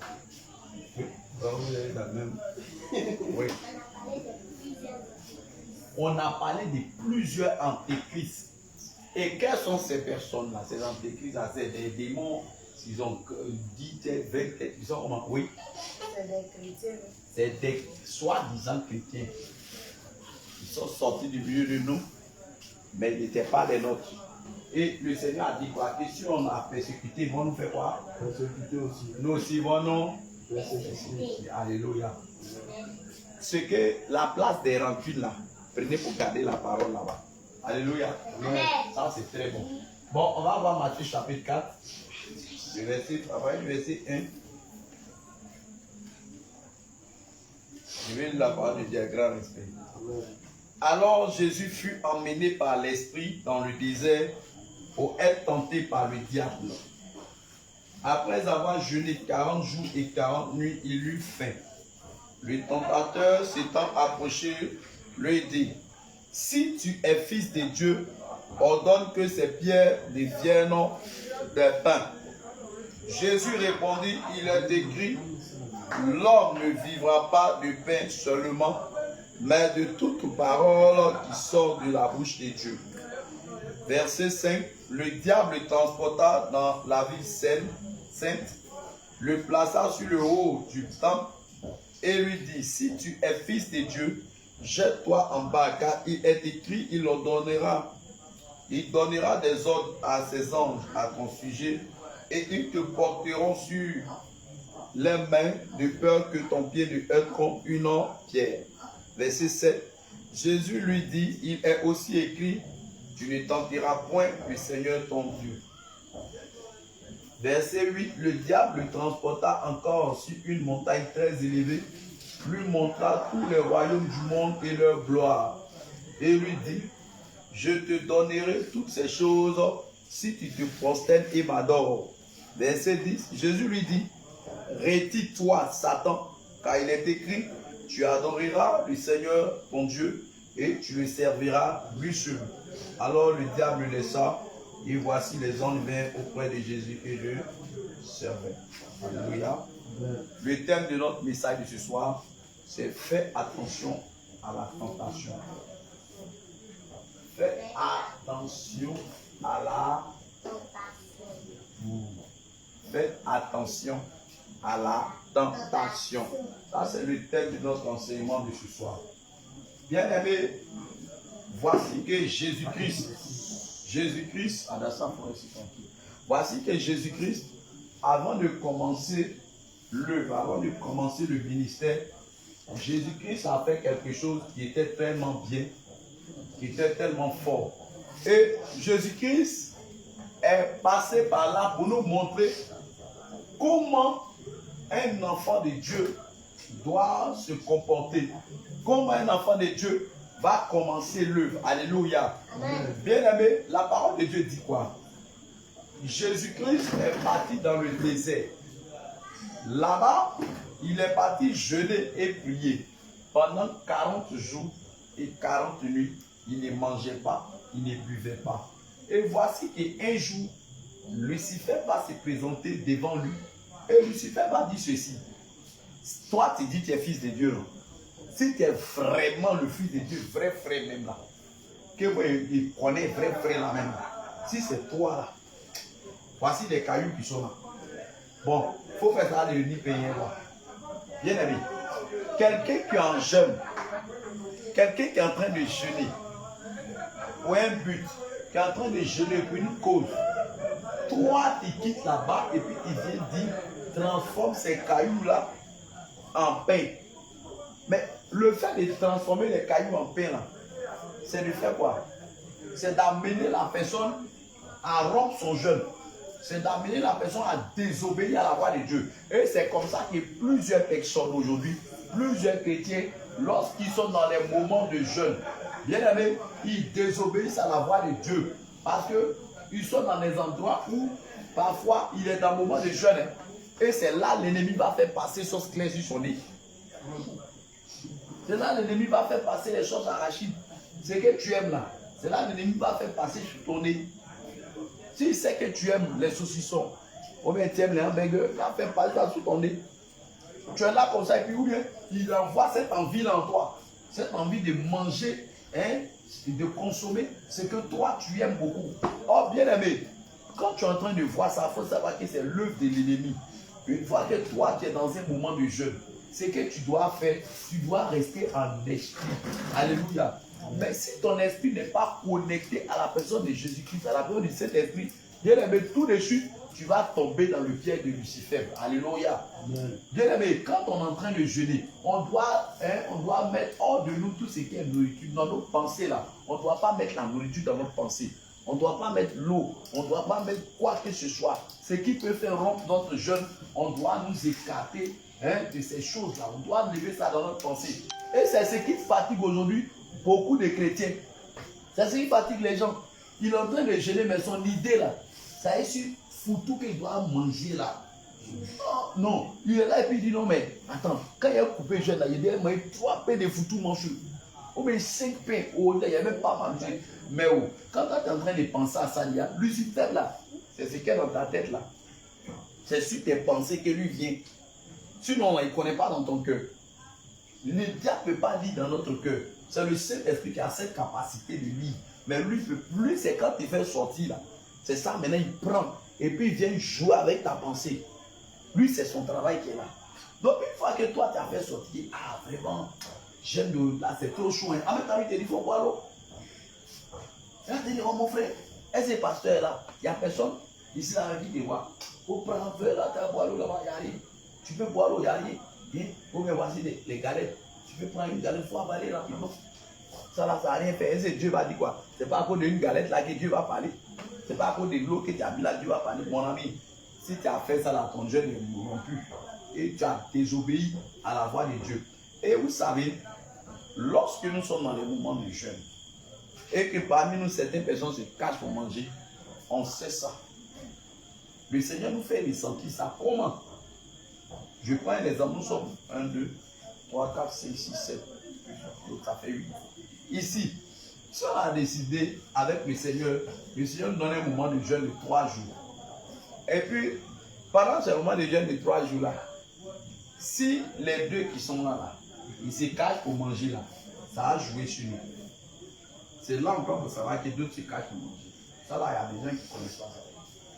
Oui. Bon, vous avez la même. Oui. On a parlé de plusieurs antéchrists. Et quelles sont ces personnes-là? Ces antéchrists-là, c'est des démons, ils ont 10 têtes, 20 têtes, ils sont comment? Oui. C'est des chrétiens. C'est des soi-disant chrétiens. Ils sont sortis du milieu de nous, mais ils n'étaient pas des nôtres. Et le Seigneur a dit quoi? Que si on a persécuté, ils vont nous faire quoi? Persécutés aussi. Nous aussi vont nous Persécutés. Alléluia. C'est que la place des rancunes là, prenez pour garder la parole là-bas. Alléluia. Ça c'est très bon. Bon, on va voir Matthieu chapitre 4. Le verset 1. Je vais la parole de Dieu avec grand respect. Alors Jésus fut emmené par l'Esprit dans le désert pour être tenté par le diable. Après avoir jeûné 40 jours et 40 nuits, il eut faim. Le tentateur s'étant approché, lui dit: si tu es fils de Dieu, ordonne que ces pierres deviennent des pains. Jésus répondit: il est écrit, l'homme ne vivra pas de pain seulement, mais de toute parole qui sort de la bouche de Dieu. Verset 5. Le diable le transporta dans la ville sainte, le plaça sur le haut du temple et lui dit: si tu es fils de Dieu, jette-toi en bas, car il est écrit, il donnera des ordres à ses anges à ton sujet, et ils te porteront sur les mains, de peur que ton pied ne heurte contre une pierre. Verset 7. Jésus lui dit: il est aussi écrit, tu ne tenteras point le Seigneur ton Dieu. Verset 8, le diable le transporta encore sur une montagne très élevée, lui montra tous les royaumes du monde et leur gloire, et lui dit, je te donnerai toutes ces choses si tu te prosternes et m'adores. Verset 10, Jésus lui dit, retire-toi, Satan, car il est écrit, tu adoreras le Seigneur ton Dieu et tu le serviras lui seul. Alors le diable le laissa, et voici les anges vinrent auprès de Jésus et le servaient. Alléluia. Le thème de notre message de ce soir, c'est fais attention à la tentation. Fais attention à la tentation. Faites attention à la tentation. Ça, c'est le thème de notre enseignement de ce soir. Bien-aimés, voici que Jésus-Christ, voici que Jésus-Christ, avant de commencer le ministère, Jésus-Christ a fait quelque chose qui était tellement bien, qui était tellement fort. Et Jésus-Christ est passé par là pour nous montrer comment un enfant de Dieu doit se comporter. Comment un enfant de Dieu va commencer l'œuvre. Alléluia. Bien-aimé, la parole de Dieu dit quoi? Jésus-Christ est parti dans le désert. Là-bas, il est parti jeûner et prier. Pendant 40 jours et 40 nuits, il ne mangeait pas, il ne buvait pas. Et voici qu'un jour, Lucifer va se présenter devant lui. Et Lucifer va dire ceci. Toi, tu dis que tu es fils de Dieu. Non? Si tu es vraiment le fils de Dieu, vrai frère même là, qu'il connaît vrai frère là même là, si c'est toi là, voici les cailloux qui sont là. Bon, il faut faire ça de l'unité payer. Bien aimé, quelqu'un qui est en jeûne, quelqu'un qui est en train de jeûner, pour un but, qui est en train de jeûner pour une cause, toi tu quittes là-bas et puis il vient dire, transforme ces cailloux là en pain. Mais le fait de transformer les cailloux en pain là, c'est de faire quoi? C'est d'amener la personne à rompre son jeûne. C'est d'amener la personne à désobéir à la voix de Dieu. Et c'est comme ça que plusieurs personnes aujourd'hui, plusieurs chrétiens, lorsqu'ils sont dans les moments de jeûne, bien aimés, ils désobéissent à la voix de Dieu. Parce qu'ils sont dans des endroits où parfois il est dans un moment de jeûne. Et c'est là l'ennemi va faire passer sauce claire sur son nez. C'est là l'ennemi va faire passer les choses arachides. C'est que tu aimes là. C'est là l'ennemi va faire passer sur ton nez. S'il sait que tu aimes les saucissons, ou bien tu aimes les hamburgers, il va faire passer sur ton nez. Tu es là comme ça et puis ou bien il envoie cette envie là en toi. Cette envie de manger, hein, de consommer ce que toi tu aimes beaucoup. Oh bien aimé, quand tu es en train de voir ça, il faut savoir que c'est l'œuvre de l'ennemi. Une fois que toi tu es dans un moment de jeûne, c'est que tu dois faire, tu dois rester en esprit. Alléluia. Mais si ton esprit n'est pas connecté à la personne de Jésus-Christ, à la personne de cet esprit, bien aimé, tout de suite, tu vas tomber dans le piège de Lucifer. Alléluia. Bien aimé, quand on est en train de jeûner, on doit mettre hors de nous tout ce qui est nourriture dans nos pensées là. On ne doit pas mettre la nourriture dans notre pensée. On ne doit pas mettre l'eau. On ne doit pas mettre quoi que ce soit. Ce qui peut faire rompre notre jeûne, on doit nous écarter de ces choses-là. On doit lever ça dans notre pensée. Et c'est ce qui fatigue aujourd'hui beaucoup de chrétiens. C'est ce qui fatigue les gens. Il est en train de jeûner, mais son idée là, ça est sur foutu qu'il doit manger là. Non, il est là et puis il dit non, mais attends, quand il a coupé le jeûne là, il dit, mais 3 pains de foutu mangent. Ou bien 5 pains, il n'y a même pas mangé. Mais quand tu es en train de penser à ça, il y a Lucifer là, c'est ce qui est dans ta tête là. C'est sur tes pensées que lui vient. Sinon, il ne connaît pas dans ton cœur. Le diable ne peut pas lire dans notre cœur. C'est le Saint-Esprit qui a cette capacité de lire. Mais lui, c'est quand il fait sortir là. C'est ça, maintenant il prend. Et puis il vient jouer avec ta pensée. Lui, c'est son travail qui est là. Donc une fois que toi, tu as fait sortir, ah vraiment, j'aime l'eau, là c'est trop chaud. En même temps, il te dit, il faut boire l'eau. Et là, tu dis, oh mon frère, est-ce que pasteur là, il n'y a personne ici dans la vie de voir. Il faut prendre un verre là, tu vas boire l'eau là-bas, il n'y a rien. Tu peux boire l'eau, il n'y a rien. Bien, ou bien voici les galettes. Tu peux prendre une galette, il faut avaler rapidement. Ça là, ça n'a rien fait. Est-ce que Dieu va dire quoi? C'est pas à cause d'une galette là que Dieu va parler. C'est pas à cause de l'eau que tu as mis là que Dieu va parler. Mon ami, si tu as fait ça là, ton jeûne est rompu. Et tu as désobéi à la voix de Dieu. Et vous savez, lorsque nous sommes dans les moments de jeûne, et que parmi nous, certaines personnes se cachent pour manger, on sait ça. Le Seigneur nous fait ressentir ça. Comment? Je prends un exemple. Nous sommes 1, 2, 3, 4, 5, 6, 7. Donc ça fait 8. Ici, si on a décidé avec le Seigneur nous donne un moment de jeûne de 3 jours. Et puis, pendant ce moment de jeûne de 3 jours là, si les deux qui sont là, ils se cachent pour manger là, ça a joué sur nous. C'est là encore pour savoir que d'autres se cachent pour manger. Ça là, il y a des gens qui ne connaissent pas ça.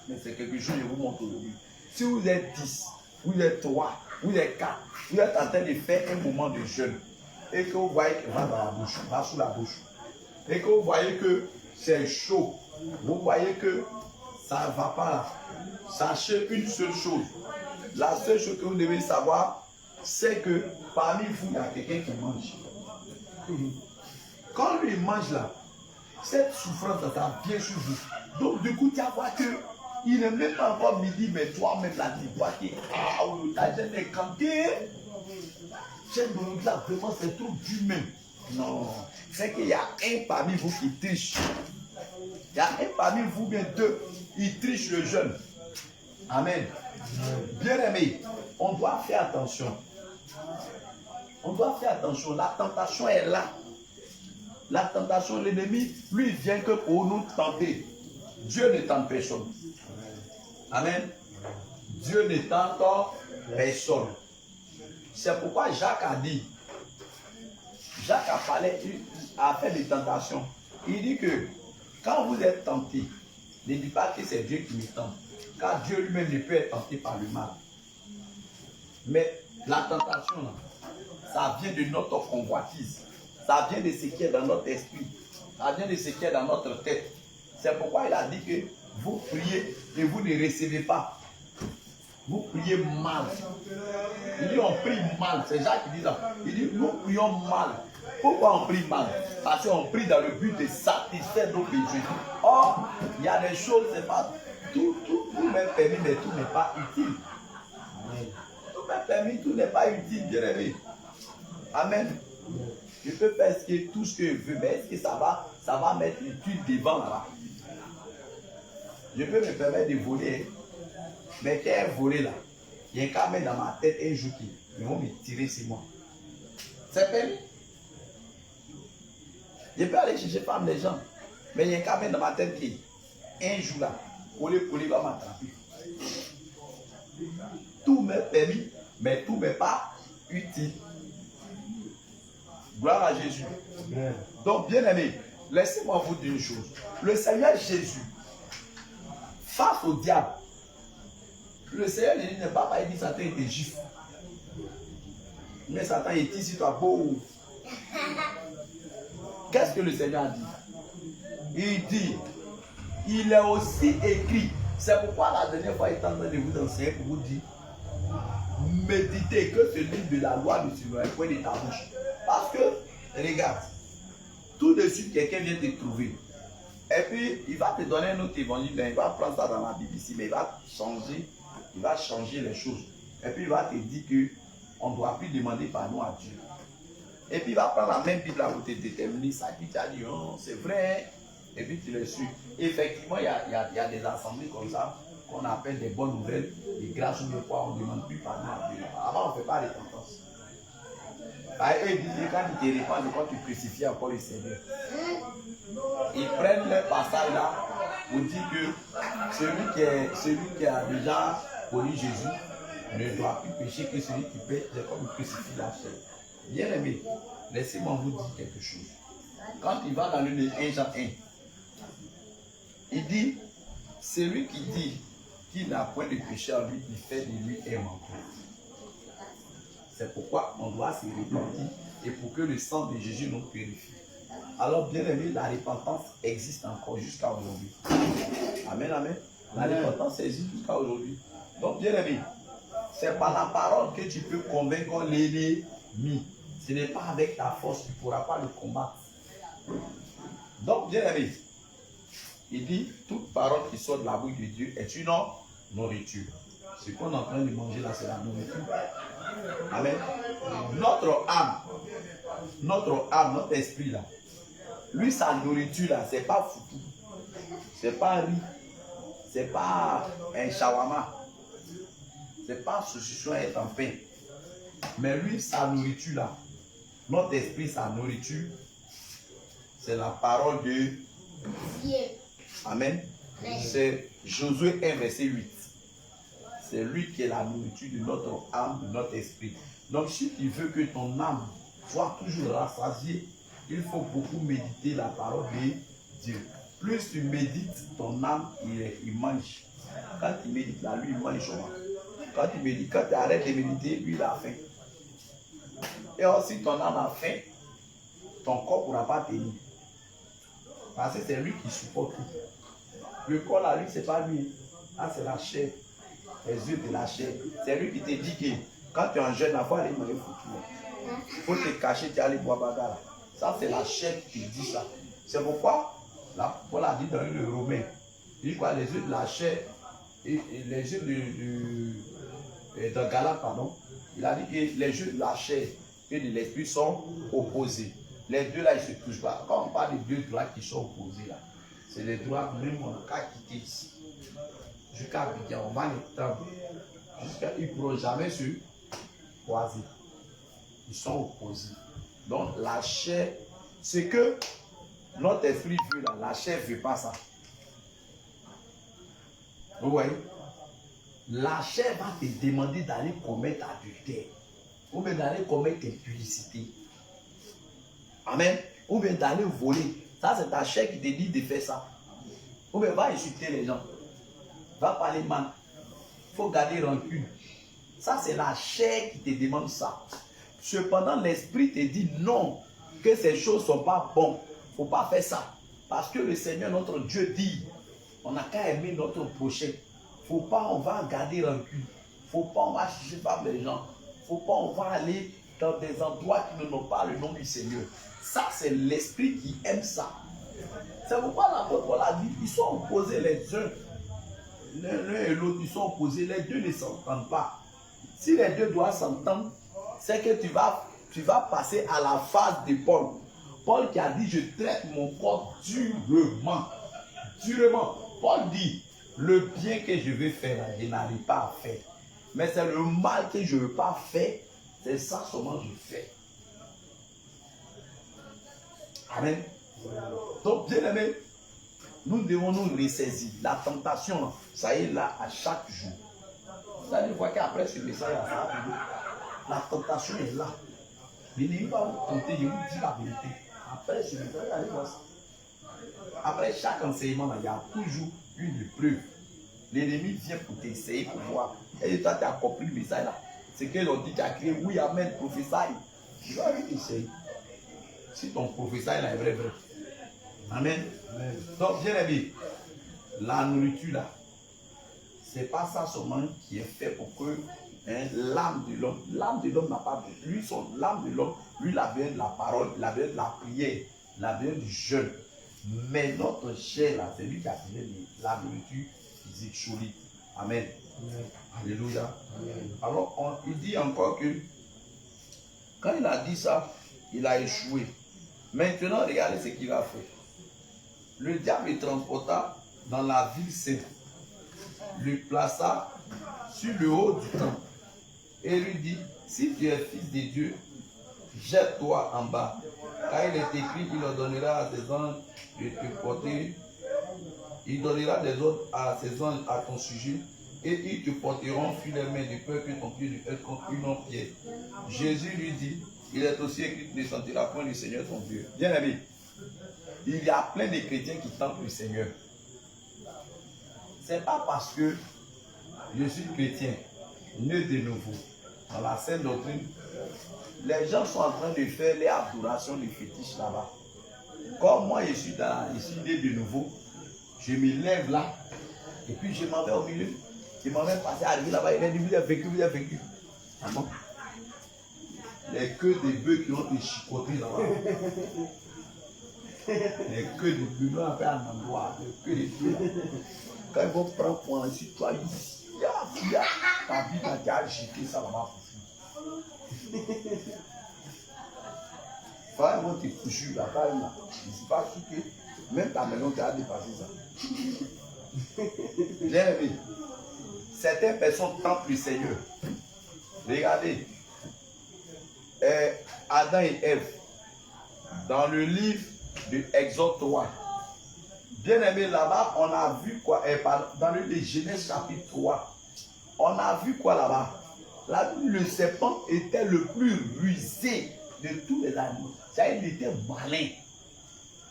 Mais c'est quelque chose que je vous montre aujourd'hui. Si vous êtes 10, vous êtes 3, vous êtes 4, vous êtes en train de faire un moment de jeûne et que vous voyez qu'il va dans la bouche, va sous la bouche, et que vous voyez que c'est chaud, vous voyez que ça ne va pas là. Sachez une seule chose. La seule chose que vous devez savoir, c'est que parmi vous, il y a quelqu'un qui mange. Quand lui mange là, cette souffrance, ça vient sur vous. Donc du coup, tu vas voir que il n'est même pas encore midi, mais toi-même là, tu vois que ta jeune est campée. Là, vraiment, c'est trop humain. Non, c'est qu'il y a un parmi vous qui triche. Il y a un parmi vous, bien deux, il triche le jeûne. Amen. Bien aimé, on doit faire attention. On doit faire attention. La tentation est là. La tentation, l'ennemi, lui, vient que pour nous tenter. Dieu ne tente personne. Amen. Dieu ne tente personne. C'est pourquoi Jacques a dit, Jacques a parlé, a fait des tentations. Il dit que quand vous êtes tenté, ne dites pas que c'est Dieu qui me tente. Car Dieu lui-même ne peut être tenté par le mal. Mais la tentation, là, ça vient de notre convoitise. Ça vient de ce qui est dans notre esprit. Ça vient de ce qui est dans notre tête. C'est pourquoi il a dit que vous priez et vous ne recevez pas. Vous priez mal. Il dit on prie mal. C'est Jacques qui dit ça. Il dit nous prions mal. Pourquoi on prie mal? Parce qu'on prie dans le but de satisfaire nos besoins. Or, il y a des choses, c'est pas tout m'est permis, mais tout n'est pas utile. Tout m'est permis, tout n'est pas utile, bien aimé. Amen. Je peux faire tout ce que je veux, mais est-ce que ça va mettre l'utile devant là? Je peux me permettre de voler, mais qu'il y a un volet là, il y a un cas dans ma tête un jour qui ils vont me tirer sur moi. C'est permis. Je peux aller chercher femme les gens, mais il y a un cas dans ma tête qui un jour là, Colé va m'attraper. Tout m'est permis, mais tout n'est pas utile. Gloire à Jésus. Amen. Donc, bien aimé, laissez-moi vous dire une chose. Le Seigneur Jésus, face au diable, le Seigneur Jésus n'est pas dit Satan était juif. Mais Satan est ici, toi, beau. Qu'est-ce que le Seigneur a dit? Il dit, il est aussi écrit. C'est pourquoi la dernière fois, il est en train de vous enseigner pour vous dire, méditez que ce livre de la loi ne sera point de ta bouche. Parce que, regarde, tout de suite, quelqu'un vient te trouver. Et puis, il va te donner un autre évangile, il va prendre ça dans la Bible ici, mais il va changer les choses. Et puis, il va te dire qu'on ne doit plus demander pardon à Dieu. Et puis, il va prendre la même Bible là pour te déterminer ça. Et puis, tu as dit, oh, c'est vrai. Et puis, tu le suis. Effectivement, il y a des assemblées comme ça, qu'on appelle des bonnes nouvelles, des grâces ou de quoi on ne demande plus pardon à Dieu. Avant, on ne fait pas les tentances. Eux, ils disent, quand ils te répandent, quand tu crucifies encore le Seigneur. Ils prennent le passage là pour dire que celui qui a déjà connu Jésus ne doit plus pécher que celui qui pêche, c'est comme il crucifie la chair. Bien aimé, laissez-moi vous dire quelque chose. Quand il va dans le 1 Jean 1, il dit, celui qui dit qu'il n'a point de péché en lui, il fait de lui un menteur. C'est pourquoi on doit se repentir et pour que le sang de Jésus nous purifie. Alors, bien aimé, la repentance existe encore jusqu'à aujourd'hui. Amen, amen. La repentance existe jusqu'à aujourd'hui. Donc, bien aimé, c'est par la parole que tu peux convaincre l'ennemi. Ce n'est pas avec ta force, tu ne pourras pas le combattre. Donc, bien aimé, il dit, toute parole qui sort de la bouche de Dieu est une nourriture. Ce qu'on est en train de manger là, c'est la nourriture. Amen. Notre âme, notre esprit là, lui, sa nourriture là, c'est pas foutu. C'est pas un riz. C'est pas un shawarma. C'est pas un saucisson et un pain. Mais lui, sa nourriture là, notre esprit, sa nourriture, c'est la parole de Dieu. Amen. C'est Josué 1, verset 8. C'est lui qui est la nourriture de notre âme, de notre esprit. Donc, si tu veux que ton âme soit toujours rassasiée, il faut beaucoup méditer la parole de Dieu. Plus tu médites, ton âme, il mange. Quand tu médites là, lui, il mange. Quand tu médites, quand tu arrêtes de méditer, lui, il a faim. Et aussi, ton âme a faim, ton corps ne pourra pas tenir. Parce que c'est lui qui supporte tout. Le corps là, lui, c'est pas lui. Ah, c'est la chair. Les yeux de la chair. C'est lui qui te dit que quand tu es en jeune, il faut aller manger foutu. Il faut te cacher, tu aller boire bagarre. Ça, c'est la chair qui te dit ça. C'est pourquoi, Paul a dit dans le Romain, il dit quoi, les yeux de la chair, et les yeux de Galate, pardon, il a dit que les yeux de la chair et de l'esprit sont opposés. Les deux là, ils ne se touchent pas. Quand on parle des deux droits qui sont opposés là, c'est les droits même on a qu'à quitter ici. Jusqu'à Abidjan, on va les tendre. Ils ne pourront jamais se croiser. Ils sont opposés. Donc la chair, c'est que notre esprit veut là, la chair ne veut pas ça. Vous voyez? La chair va te demander d'aller commettre adultère. Ou bien d'aller commettre impudicité. Amen. Ou bien d'aller voler. Ça, c'est ta chair qui te dit de faire ça. Ou bien va insulter les gens. Va parler mal. Il faut garder rancune. Ça, c'est la chair qui te demande ça. Cependant, l'esprit te dit non, que ces choses ne sont pas bonnes. Il ne faut pas faire ça. Parce que le Seigneur, notre Dieu, dit, on n'a qu'à aimer notre prochain. Faut pas, on va garder rancune. Faut pas, on va chercher par les gens. Faut pas, on va aller dans des endroits qui ne n'ont pas le nom du Seigneur. Ça, c'est l'esprit qui aime ça. C'est pourquoi l'apôtre Paul a dit, ils sont opposés les uns. L'un et l'autre, ils sont opposés. Les deux ne s'entendent pas. Si les deux doivent s'entendre, c'est que tu vas passer à la phase de Paul. Paul qui a dit, je traite mon corps durement. Durement. Paul dit, le bien que je veux faire, je n'arrive pas à faire. Mais c'est le mal que je ne veux pas faire, c'est ça seulement je fais. Amen. Donc, bien aimé, nous devons nous ressaisir. La tentation, ça est là à chaque jour. Vous allez voir qu'après ce message, la tentation est là. L'ennemi va vous tenter, je vous dis la vérité. Après ce message, allez voir ça. Après chaque enseignement, il y a toujours une épreuve. L'ennemi vient pour t'essayer, pour voir. Et toi, tu as compris le message là. C'est qu'ils ont dit, tu as crié, oui, amen, prophétie. Tu vas lui essayer. Si ton prophétie là est vrai. Amen. Amen. Donc, bien aimé, la nourriture là, c'est pas ça seulement qui est fait pour que l'âme de l'homme n'a pas besoin. Lui, l'âme de l'homme, lui, il a besoin de la parole, il a besoin de la prière, il a besoin du jeûne. Mais notre chair là, c'est lui qui a besoin de la nourriture physique solide. Amen. Amen. Alléluia. Amen. Alors, il dit encore que quand il a dit ça, il a échoué. Maintenant, regardez ce qu'il a fait. Le diable le transporta dans la ville sainte, le plaça sur le haut du temple et lui dit, si tu es fils de Dieu, jette-toi en bas. Car il est écrit, il ordonnera à ses anges de te porter, il donnera des ordres à ses anges à ton sujet, et ils te porteront sur les mains de peur que ton pied ne heurte contre une pierre. Jésus lui dit, il est aussi écrit, tu ne sentiras point le Seigneur ton Dieu. Bien aimé, il y a plein de chrétiens qui tentent le Seigneur. Ce n'est pas parce que je suis chrétien, né de nouveau, dans la sainte doctrine, les gens sont en train de faire les adorations de fétiches là-bas. Comme moi, je suis né de nouveau, je me lève là, et puis je m'en vais au milieu. Je m'en vais passer, arriver là-bas, il a dit, vous avez vécu. Ah bon? Les queues des bœufs qui ont été chicotés là-bas. Les queues de bœufs, on a fait un endroit, les queues des bœufs là. Quand ils vont prendre pour un citoyen, Ta Bible a déjà jeté ça là-bas. Frère, moi, tu es fouchu, la taille là. Je ne suis pas sûr que même ta maison t'a dépassé ça. Bien aimé, certaines personnes tentent le Seigneur. Regardez, Adam et Ève, dans le livre de Exode 3. Bien aimé, là-bas, on a vu quoi? Dans le livre de Genèse chapitre 3, on a vu quoi là-bas? Là, le serpent était le plus rusé de tous les animaux. C'est-à-dire, il était malin.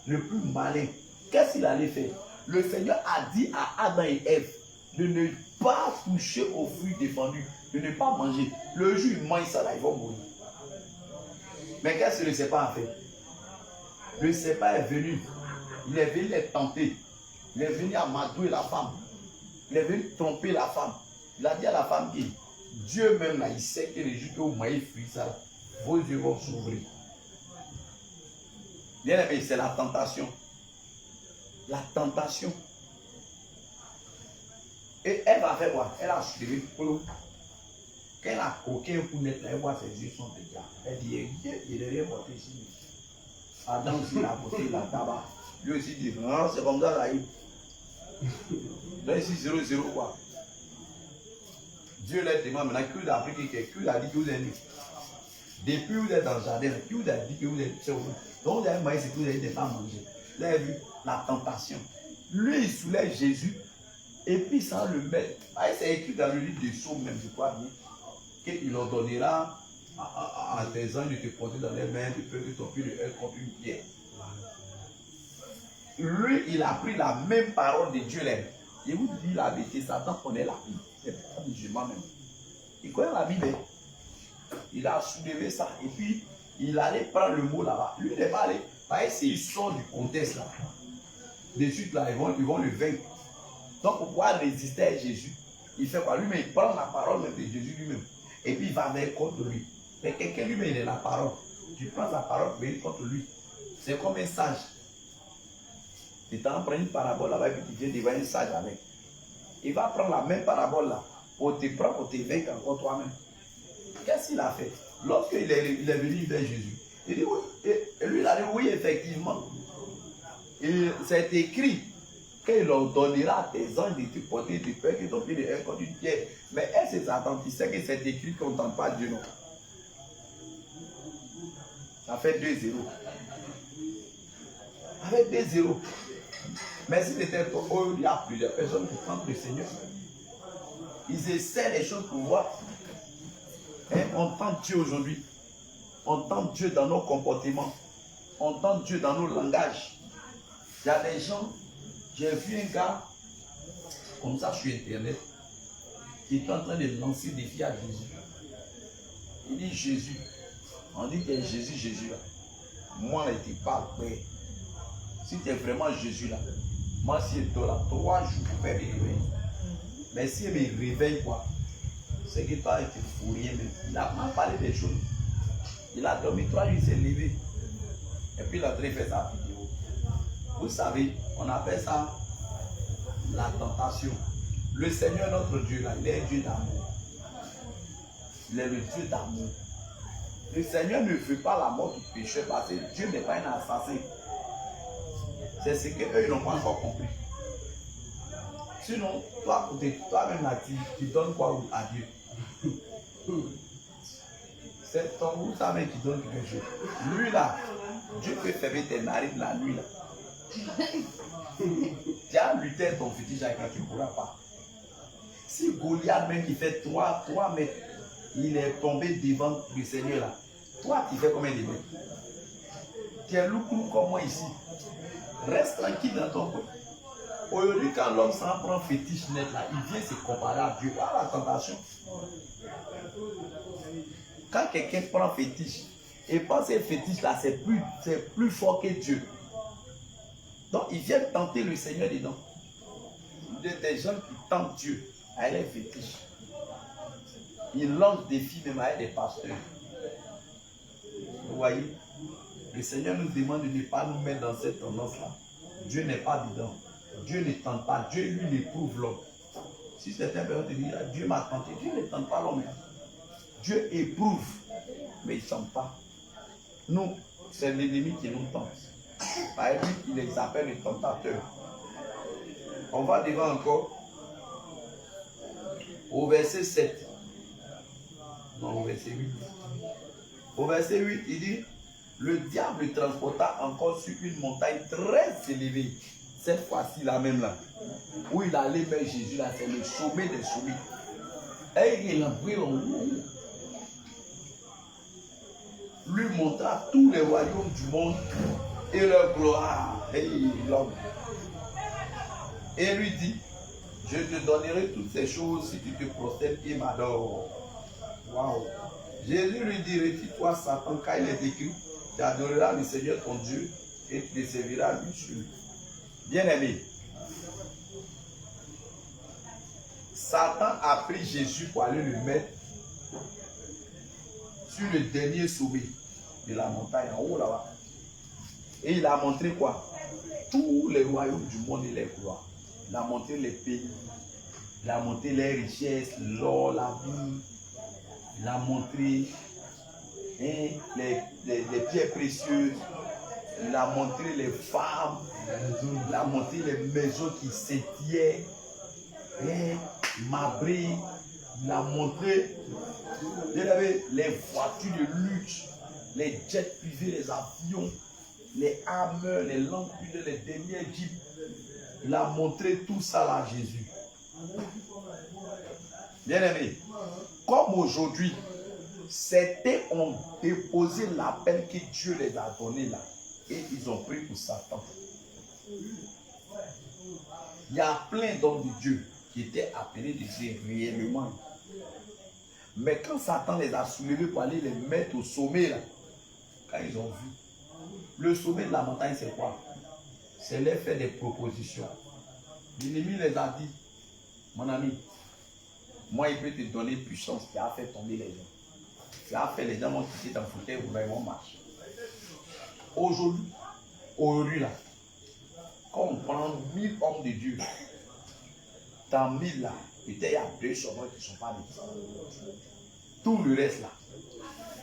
Le plus malin. Qu'est-ce qu'il allait faire? Le Seigneur a dit à Adam et Ève de ne pas toucher aux fruits défendus, de ne pas manger. Le jour où ils mangent ça, là, ils vont mourir. Mais qu'est-ce que le serpent a fait? Le serpent est venu. Il est venu les tenter. Il est venu amadouer la femme. Il est venu tromper la femme. Il a dit à la femme que Dieu même là, il sait que les jours que vous mangez fruits, ça, là, vos yeux vont s'ouvrir. Bien aimé, c'est la tentation. La tentation. Et elle va faire quoi? Elle a soulevé le polo. Quand elle a coqué pour mettre là, elle voit ses yeux sont déjà. Elle dit, il est rien porté ici. Adam aussi, il a porté la tabac. Lui aussi dit, non, c'est comme ça là. Là ici, 0-0 quoi. Dieu leur demande maintenant que vous avez appris que vous avez dit que vous êtes nés. Depuis vous êtes dans le jardin, qui vous a dit que vous êtes chez vous. Donc vous avez mangé ce que vous avez déjà mangé. Vous avez vu la tentation. Lui, il soulève Jésus et puis sans le mettre. C'est écrit dans le livre des Psaumes même, je crois bien, qu'il ordonnera à tes anges de te porter dans les mains, de faire que ton pied de elle contre une pierre. Lui, il a pris la même parole de Dieu là. Je vous dis la vérité, Satan connaît la Bible. C'est pas musulman même. Il connaît la Bible. Il a soulevé ça. Et puis, il allait prendre le mot là-bas. Lui, il n'est pas allé. S'il sort du contexte là, de suite là, ils vont le vaincre. Donc, pour pouvoir résister à Jésus, il fait quoi? Lui-même, il prend la parole même de Jésus lui-même. Et puis, il va vers contre lui. Mais quelqu'un lui-même, il est la parole. Tu prends la parole, mais contre lui. C'est comme un sage. Tu t'en prends une parabole là-bas et puis tu viens devant un sage avec. Il va prendre la même parabole là pour te prendre, pour te vaincre encore toi-même. Qu'est-ce qu'il a fait? Lorsqu'il est venu vers Jésus, il dit oui. Et lui, il a dit oui, effectivement. C'est écrit qu'il ordonnera à tes anges de te porter de peur que ton pied de un contre une pierre. Mais est-ce que Satan, tu sais que c'est écrit qu'on n'entend pas Dieu, non? Ça fait 2-0. Avec 2-0. Mais si c'était il y a plusieurs personnes qui tentent le Seigneur. Ils essaient les choses pour voir. Et on tente Dieu aujourd'hui. On tente Dieu dans nos comportements. On tente Dieu dans nos langages. Il y a des gens, j'ai vu un gars, comme ça sur Internet, qui est en train de lancer des défis à Jésus. Il dit Jésus. On dit que Jésus, Jésus là. Moi, là, il te parle, mais si tu es vraiment Jésus là, moi, si il est là, 3 jours, je peux me réveiller. Mais si il me réveille, quoi, c'est que toi, tu ne fous rien, mais il n'a pas parlé des choses. Il a dormi 3 jours, il s'est levé. Et puis, il a fait sa vidéo. Vous savez, on appelle ça la tentation. Le Seigneur, notre Dieu, là, il est un Dieu d'amour. Il est le Dieu d'amour. Le Seigneur ne veut pas la mort du pécheur parce que Dieu n'est pas un assassin. C'est ce qu'eux n'ont pas encore compris. Sinon, toi-même là, tu donnes quoi à Dieu? C'est ton goût, ta main qui donne quelque chose. Lui là, Dieu peut fermer tes narines la nuit là. Tu as lutté ton fétiche avec quand tu ne pourras pas. Si Goliath même qui fait 3 mètres, il est tombé devant le Seigneur là. Toi, tu fais combien de mètres? Tu es loup comme moi ici. Reste tranquille dans ton coin. Aujourd'hui, quand l'homme s'en prend fétiche net là, il vient se comparer à Dieu. Voilà la tentation. Quand quelqu'un prend fétiche et pense que fétiche là, c'est plus fort que Dieu. Donc, il vient tenter le Seigneur dedans. Des gens qui tentent Dieu avec les fétiches. Ils lancent des filles même avec des pasteurs. Vous voyez? Le Seigneur nous demande de ne pas nous mettre dans cette tendance-là. Dieu n'est pas dedans. Dieu ne tente pas. Dieu, lui, n'éprouve l'homme. Si certains personnes te disent, Dieu m'a tenté, Dieu ne tente pas l'homme. Dieu éprouve, mais il ne tente pas. Nous, c'est l'ennemi qui nous tente. Par exemple, il les appelle les tentateurs. On va devant encore au verset 7. Non, au verset 8. Au verset 8, il dit, le diable le transporta encore sur une montagne très élevée. Cette fois-ci, là même là, où il allait mettre Jésus, là, c'est le sommet des sommets. Et il a pris en haut. Lui montra tous les royaumes du monde et leur gloire. Et l'homme. Et lui dit, je te donnerai toutes ces choses si tu te procèdes et m'adores. Waouh. Jésus lui dit, retire-toi Satan, car il est écrit, tu adoreras le Seigneur ton Dieu et tu le serviras lui seul. Bien-aimé, Satan a pris Jésus pour aller le mettre sur le dernier sommet de la montagne, en haut là-bas. Et il a montré quoi? Tous les royaumes du monde et les gloires. Il a montré les pays, il a montré les richesses, l'or, la vie. Il a montré les pierres précieuses. Il a montré les femmes. Il a montré les maisons qui s'étiaient. Marbrées. Il a montré les voitures de luxe, les jets privés, les avions, les Hammers, les Lamborghini, les derniers jeeps. Il a montré tout ça là à Jésus. Bien-aimé, comme aujourd'hui, certains ont déposé l'appel que Dieu les a donné là et ils ont pris pour Satan. Il y a plein d'hommes de Dieu qui étaient appelés de Dieu réellement. Mais quand Satan les a soulevés pour aller les mettre au sommet là, quand ils ont vu, le sommet de la montagne c'est quoi? C'est leur faire des propositions. L'ennemi les a dit, mon ami, moi il peut te donner puissance qui a fait tomber les gens. Qui a fait les gens vont quitter ton fauteuil, vous vont marcher. Aujourd'hui là, quand on prend 1000 hommes de Dieu, dans 1000 là, peut-être il y a 2 sur moi qui ne sont pas des. Tout le reste là,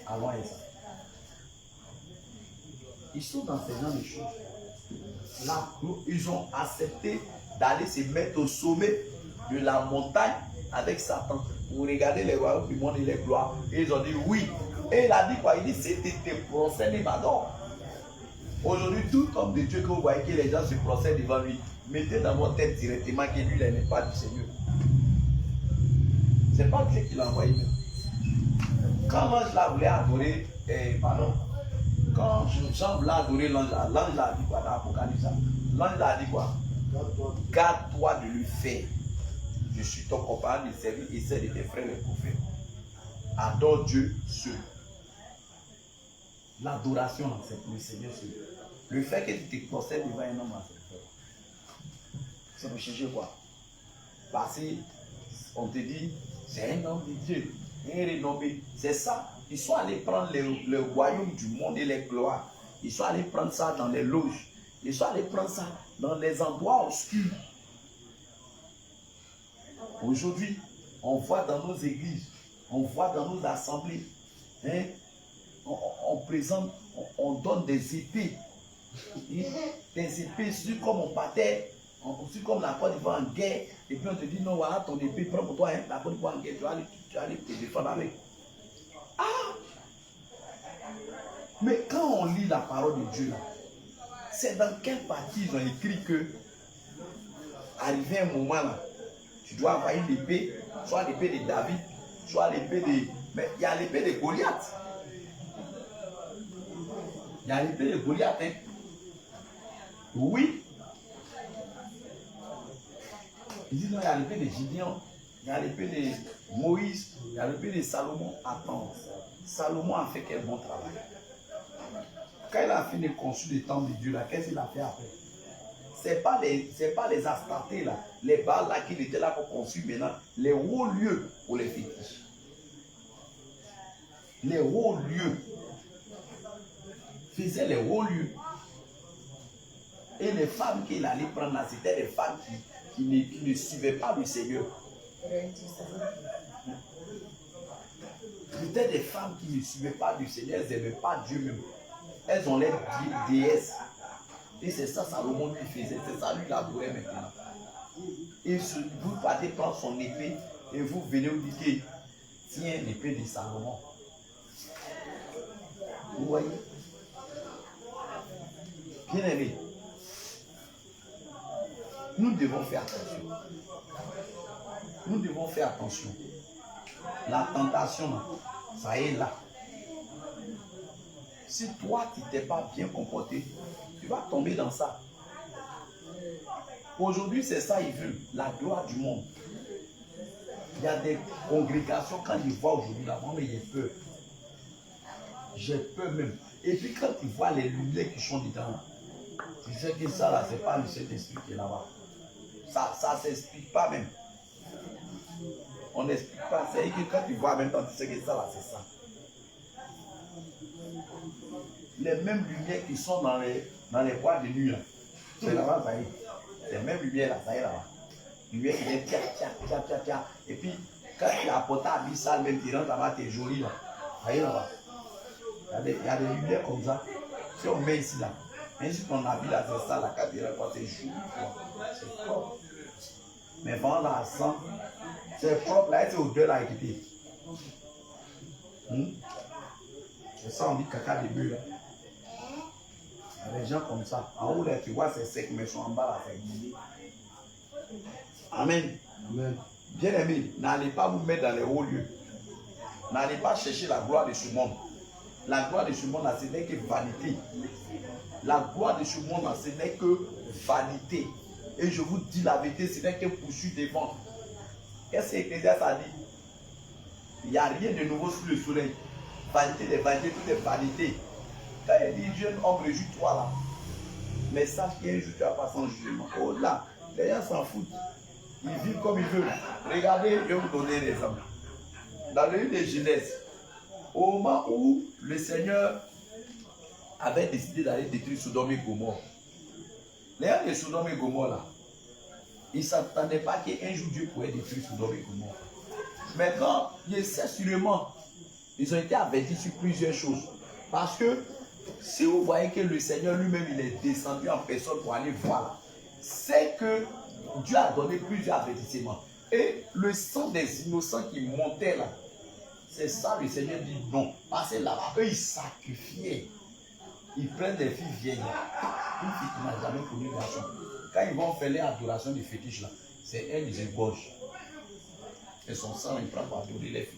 allons et ça. Ils sont dans ce genre de choses. Là, ils ont accepté d'aller se mettre au sommet de la montagne avec Satan pour regarder les royaumes du monde et les gloires. Et ils ont dit oui. Et il a dit quoi? Il dit c'était tes procès et m'adore. Aujourd'hui, tout homme de Dieu que vous voyez que les gens se procèdent devant lui, mettez dans votre tête directement que lui n'est pas du Seigneur. Ce n'est pas Dieu qui l'a envoyé. Quand l'ange là voulait adorer, quand Jean voulait adorer l'ange là a dit quoi dans l'Apocalypse? L'ange là a dit quoi? Garde-toi de le faire. Je suis ton compagnon de service et celle de tes frères les prophètes. Adore Dieu seul. L'adoration, c'est pour le Seigneur seul. Le fait que tu te procèdes devant un homme, c'est pour changer quoi? Parce qu'on te dit, c'est un homme de Dieu, un renommé. C'est ça. Ils sont allés prendre le royaume du monde et les gloires. Ils sont allés prendre ça dans les loges. Ils sont allés prendre ça dans les endroits obscurs. Aujourd'hui, on voit dans nos églises, on voit dans nos assemblées, hein, on présente, on donne des épées. Des épées, sur comme on battait, sur comme la Côte d'Ivoire en guerre, et puis on te dit non, voilà ton épée, prends pour toi, hein, la Côte d'Ivoire en guerre, tu vas aller te défendre avec. Ah! Mais quand on lit la parole de Dieu là, c'est dans quelle partie ils ont écrit que, arrivé un moment là, tu dois avoir une épée, soit l'épée de David, soit l'épée de... Mais il y a l'épée de Goliath. Il y a l'épée de Goliath, hein. Oui. Il dit non, il y a l'épée de Gideon, il y a l'épée de Moïse, il y a l'épée de Salomon. Attends, Salomon a fait quel bon travail. Quand il a fini de construire le temple de Dieu, là, qu'est-ce qu'il a fait après? C'est pas les astatés là, les balles là qu'il était là pour construire maintenant, les hauts lieux pour les fétiches. Les hauts lieux. Faisaient les hauts lieux. Et les femmes qu'il allait prendre là, c'était des femmes qui ne suivaient pas le Seigneur. Peut-être des femmes qui ne suivaient pas du Seigneur, elles n'aimaient pas Dieu même. Elles ont l'air déesses. Et c'est ça Salomon lui faisait. C'est ça lui l'adorait maintenant. Et vous partez prendre son épée et vous venez vous dire, tiens l'épée de Salomon. Vous voyez? Bien aimé, nous devons faire attention. Nous devons faire attention. La tentation, ça est là. Si toi, tu n'es pas bien comporté, tu vas tomber dans ça. Aujourd'hui, c'est ça, il veut, la gloire du monde. Il y a des congrégations, quand ils voient aujourd'hui là-bas, mais j'ai peur. J'ai peur même. Et puis quand ils voient les lumières qui sont dedans, tu sais que ça là, c'est pas le Saint-Esprit qui est là-bas. Ça ne s'explique pas même. On n'explique pas. C'est que quand tu vois en même temps, tu sais que ça là, c'est ça. Les mêmes lumières qui sont dans les boîtes de nuit, c'est là-bas, ça y est. Les mêmes lumières là, ça y est là-bas. Lumière qui vient, tia. Et puis, quand tu as apporté à Bissal, même tu rentres là-bas, tu es joli là. Ça y est là-bas. Il y a des lumières comme ça. Si on met ici là, même si ton habit là, c'est ça, la carte de rencontre, c'est joli. C'est propre. Mais vendre là, sang, c'est propre là, c'est au-delà là, équipé. C'est ça, on dit caca de bœuf là. Il y a des gens comme ça. En haut là, tu vois, c'est sec, mais ils sont en bas là, c'est mouillé. Amen. Amen. Bien aimé, n'allez pas vous mettre dans les hauts lieux. N'allez pas chercher la gloire de ce monde. La gloire de ce monde, ce n'est que vanité. La gloire de ce monde, ce n'est que vanité. Et je vous dis la vérité, ce n'est que poursuite des vents. Qu'est-ce que l'Ecclésiaste a dit? Il n'y a rien de nouveau sous le soleil. Vanité des vanités, tout est vanité. Quand il dit, jeune homme, réjouis-toi là. Mais sache qu'un jour tu vas passer en jugement. Oh là, les gens s'en foutent. Ils vivent comme ils veulent. Regardez, je vais vous donner des exemples. Dans le livre de Genèse, au moment où le Seigneur avait décidé d'aller détruire Sodome et Gomorrhe, les gens de Sodome et Gomorrhe là, ils ne s'attendaient pas qu'un jour Dieu pourrait détruire Sodome et Gomorrhe. Maintenant, je sais sûrement, ils ont été avertis sur plusieurs choses. Parce que si vous voyez que le Seigneur lui-même il est descendu en personne pour aller voir là, c'est que Dieu a donné plusieurs avertissements. Et le sang des innocents qui montait là, c'est ça le Seigneur dit non. Parce que là-bas, eux ils sacrifiaient. Ils prennent des filles vieilles. Une fille qui n'a jamais connu garçon. Quand ils vont faire l'adoration des fétiches là, c'est elle qui les égorge. Et son sang, il prend pour adorer les fétiches.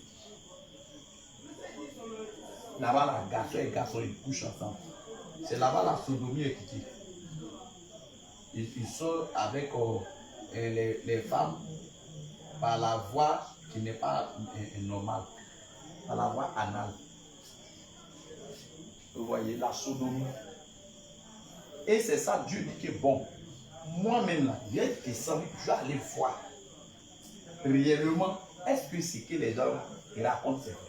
Là-bas, là, garçon et garçon, ils couchent ensemble. C'est là-bas la sodomie est quittée. Ils sont avec les femmes par la voie qui n'est pas normale, par la voie anale. Vous voyez, la sodomie. Et c'est ça, Dieu dit que bon, moi-même là, je vais descendre, je vais aller voir. Réellement, est-ce que ce que les gens racontent c'est vrai?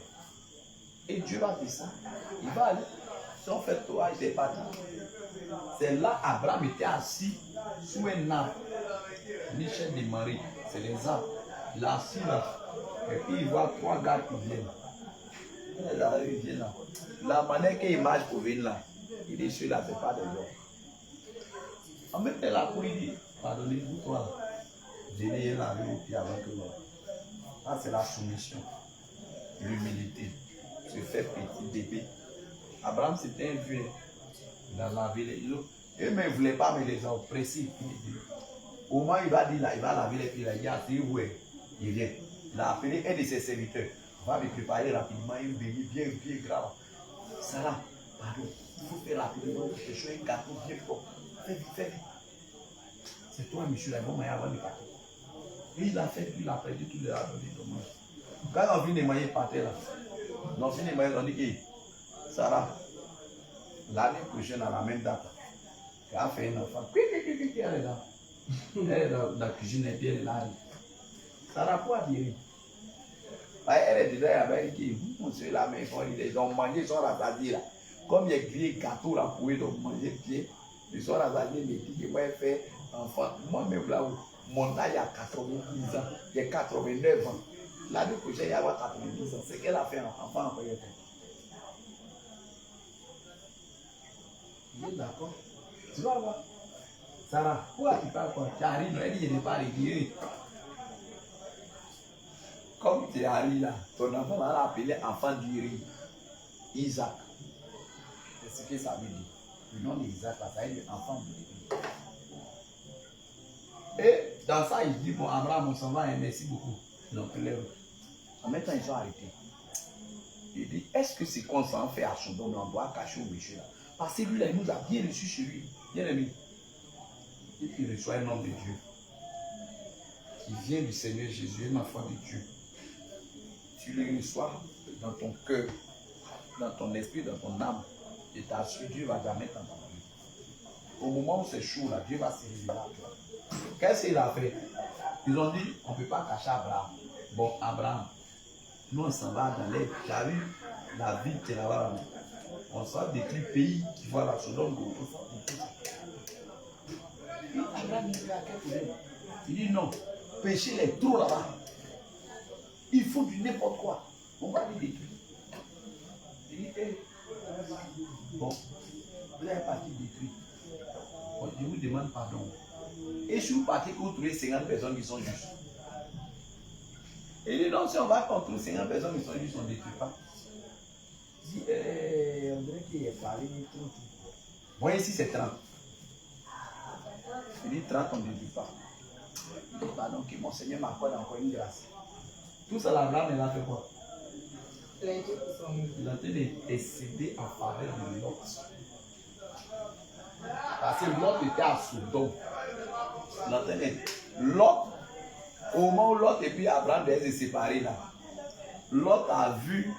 Et Dieu va descendre. Il va aller. Si on fait toi, il est parti. C'est là Abraham était assis sous un arbre. Michel de Marie, c'est les arbres. Il est assis là. Et puis il voit trois gars qui viennent. Ils viennent là. La manière qu'il marche pour venir là, il dit celui-là, ce n'est pas des hommes. En même temps, la cour, il dit, pardonnez-vous, toi, venez laver les pieds avant que l'homme. Ça, c'est la soumission, l'humilité. Se fait petit bébé. Abraham, c'était un vieux. Il a lavé les pieds. Et mais il ne voulait pas me les oppresser. Au moment où il va dire là, il va laver les pieds, il a dit, ouais, il vient. Il a appelé un de ses serviteurs. Il va me préparer rapidement un bébé bien grave. Sarah, pardon, il faut faire rapidement quelque chose, un gâteau bien fort. Fais vite, fais vite. C'est toi, monsieur, là, bon, mais avant de partir. Et il a fait, puis il a perdu tout le reste de dommages. Quand on vient de manger par terre là, on vient de manger, on dit que Sarah, l'année prochaine, à la même date, elle a fait un enfant. Elle est là. Elle est dans la cuisine, et puis elle est là. Sarah, quoi dire? Elle est déjà avec qui? Monsieur la main, ils ont mangé, ils sont rassasiés là. Comme il y a grillé gâteau là pour eux, ils ont mangé pied. Ils sont rassasiés, mais ils disent que moi, je fais enfant. Moi-même là, Mon âge a 90 ans, j'ai 89 ans. L'année prochaine, il va avoir 90 ans. C'est qu'elle a fait un enfant en prière. Il est d'accord. Tu vas voir. Sarah, pourquoi tu parles quoi? Tu arrives, elle dit, il n'est pas régulier. Comme tu arrives là, ton enfant va l'appeler enfant d'Uri. Isaac. C'est ce que ça veut dire. Le nom d'Isaac, ça veut dire enfant d'Uri. Et dans ça, il dit, bon, Abraham, on s'en va, et merci beaucoup. Donc, en même temps, ils sont arrêtés. Il dit, est-ce que c'est qu'on s'en fait à Sodome, on doit cacher au monsieur là? Parce que lui-là, il nous a bien reçus chez lui. Bien aimé. Et qu'il reçoit un homme de Dieu. Qui vient du Seigneur Jésus, ma foi de Dieu. Tu le reçois dans ton cœur, dans ton esprit, dans ton âme. Et t'assure, Dieu va jamais t'entendre. Au moment où c'est chaud, là, Dieu va se révéler à toi. Qu'est-ce qu'il a fait? Ils ont dit, on ne peut pas cacher Abraham. Bon, Abraham, nous on s'en va dans l'air. Tu as vu la ville qui est là-bas. On s'en va décrit le pays qui voit la Sodome. Il dit non, péché est trop là-bas. Il faut du n'importe quoi. On va les détruire. Il dit, hey. Bon, vous n'avez pas été détruit. Bon, je vous demande pardon. Et si vous partez pour trouver 50 personnes qui sont justes. Il dit non, si on va contre 50 personnes qui sont justes, on ne détruit pas. Il dit, on dirait qu'il est parlé trop. Bon, ici c'est 30. Il dit 30, on ne détruit pas. Il dit pardon, que mon Seigneur m'accorde encore une grâce. Tout ça, l'Abraham, il a fait quoi? Il a été décédé en faveur de Lot. Parce que Lot était à Sodome. Lot, au moment où Lot et puis Abraham devaient se séparer là, Lot a vu,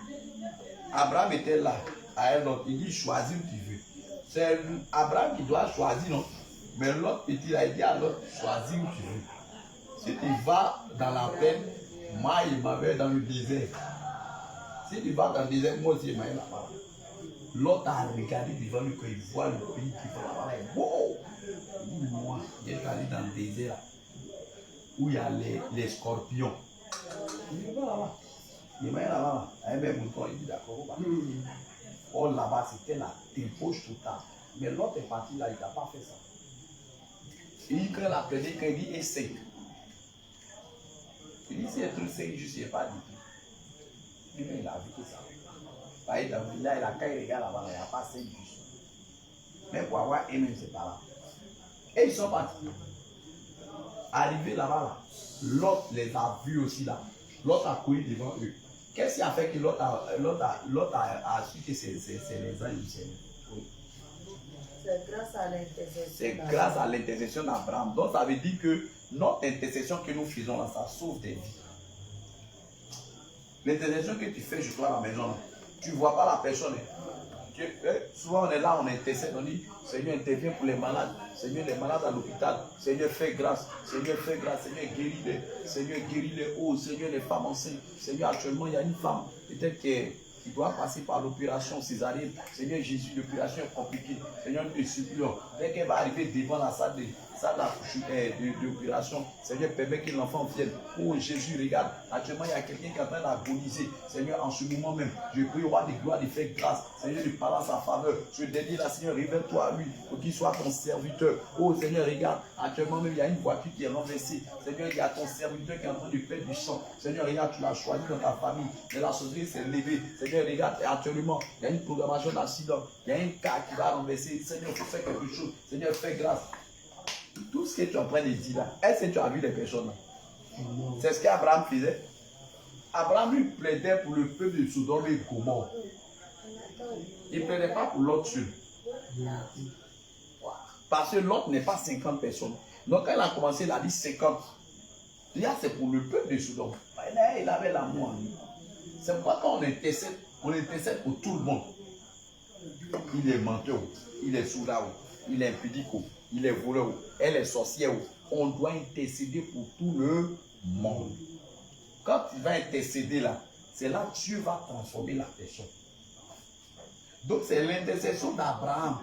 Abraham était là, à un autre, il dit choisis où tu veux. C'est Abraham qui doit choisir, non? Mais l'autre petit là, il dit à l'autre, choisis où tu veux. Si tu vas dans la peine, moi il m'avait dans le désert. Si tu vas dans le désert, moi aussi il m'avait là-bas. L'autre a regardé devant lui quand il voit le pays qui va là-bas. Wow! Il dit, moi, j'ai allé dans le désert où il y a les scorpions. Il dit, va là-bas. Il m'a là-bas. Un même mouton, il dit, d'accord. Oh, là-bas, c'était la débauche totale. Mais l'autre est parti là, il n'a pas fait ça. Il dit, quand il a prédit, quand il dit, et 5. Il dit, c'est un truc 5, je ne sais pas du tout. Lui, il a vu que ça. Par exemple, là, quand il regarde là-bas, il n'y a pas 5 justes. Mais pour avoir un même, c'est pas là. Et ils sont partis. Arrivés là-bas, là, l'autre les a vus aussi là. L'autre a couru devant eux. Qu'est-ce qui a fait que l'autre a su que c'est les anges du Seigneur? Oui. C'est grâce à l'intercession. C'est grâce à l'intercession d'Abraham. Donc ça veut dire que notre intercession que nous faisons là, ça sauve des vies. L'intercession que tu fais chez toi à la maison, là, tu ne vois pas la personne. Souvent on est là, on intercède, on dit Seigneur intervient pour les malades, Seigneur les malades à l'hôpital, Seigneur fais grâce, Seigneur fais grâce, Seigneur guéris-les, Seigneur guéris-les, oh Seigneur les femmes enceintes, Seigneur actuellement il y a une femme peut-être qui doit passer par l'opération césarienne, Seigneur Jésus l'opération est compliquée, Seigneur nous te supplions, dès qu'elle va arriver devant la salle d'opération, Seigneur permet que l'enfant vienne, oh Jésus regarde, actuellement il y a quelqu'un qui est en train d'agoniser, Seigneur en ce moment même, je prie au roi de gloire de faire grâce, Seigneur de parler à sa faveur, je dédie là Seigneur, révèle-toi à lui, pour qu'il soit ton serviteur, oh Seigneur regarde, actuellement même il y a une voiture qui est renversée, Seigneur il y a ton serviteur qui est en train de perdre du sang, Seigneur regarde, tu l'as choisi dans ta famille, mais la société s'est levée, Seigneur regarde, actuellement il y a une programmation d'accident, il y a un cas qui va renverser, Seigneur il faut faire quelque chose, Seigneur fais grâce. Tout ce que tu es en train de dire là, est-ce que tu as vu les personnes là? C'est ce qu'Abraham faisait. Abraham lui plaidait pour le peuple de Sodome et Gomorrhe. Il ne plaidait pas pour l'autre seul. Parce que l'autre n'est pas 50 personnes. Donc quand il a commencé, il a dit 50. Là, c'est pour le peuple de Sodome. Il avait l'amour en lui. C'est pourquoi quand on intercède pour tout le monde. Il est menteur, il est sourd, il est impudique, il est voleur, elle est sorcière. On doit intercéder pour tout le monde. Quand tu vas intercéder là, c'est là que Dieu va transformer la personne. Donc c'est l'intercession d'Abraham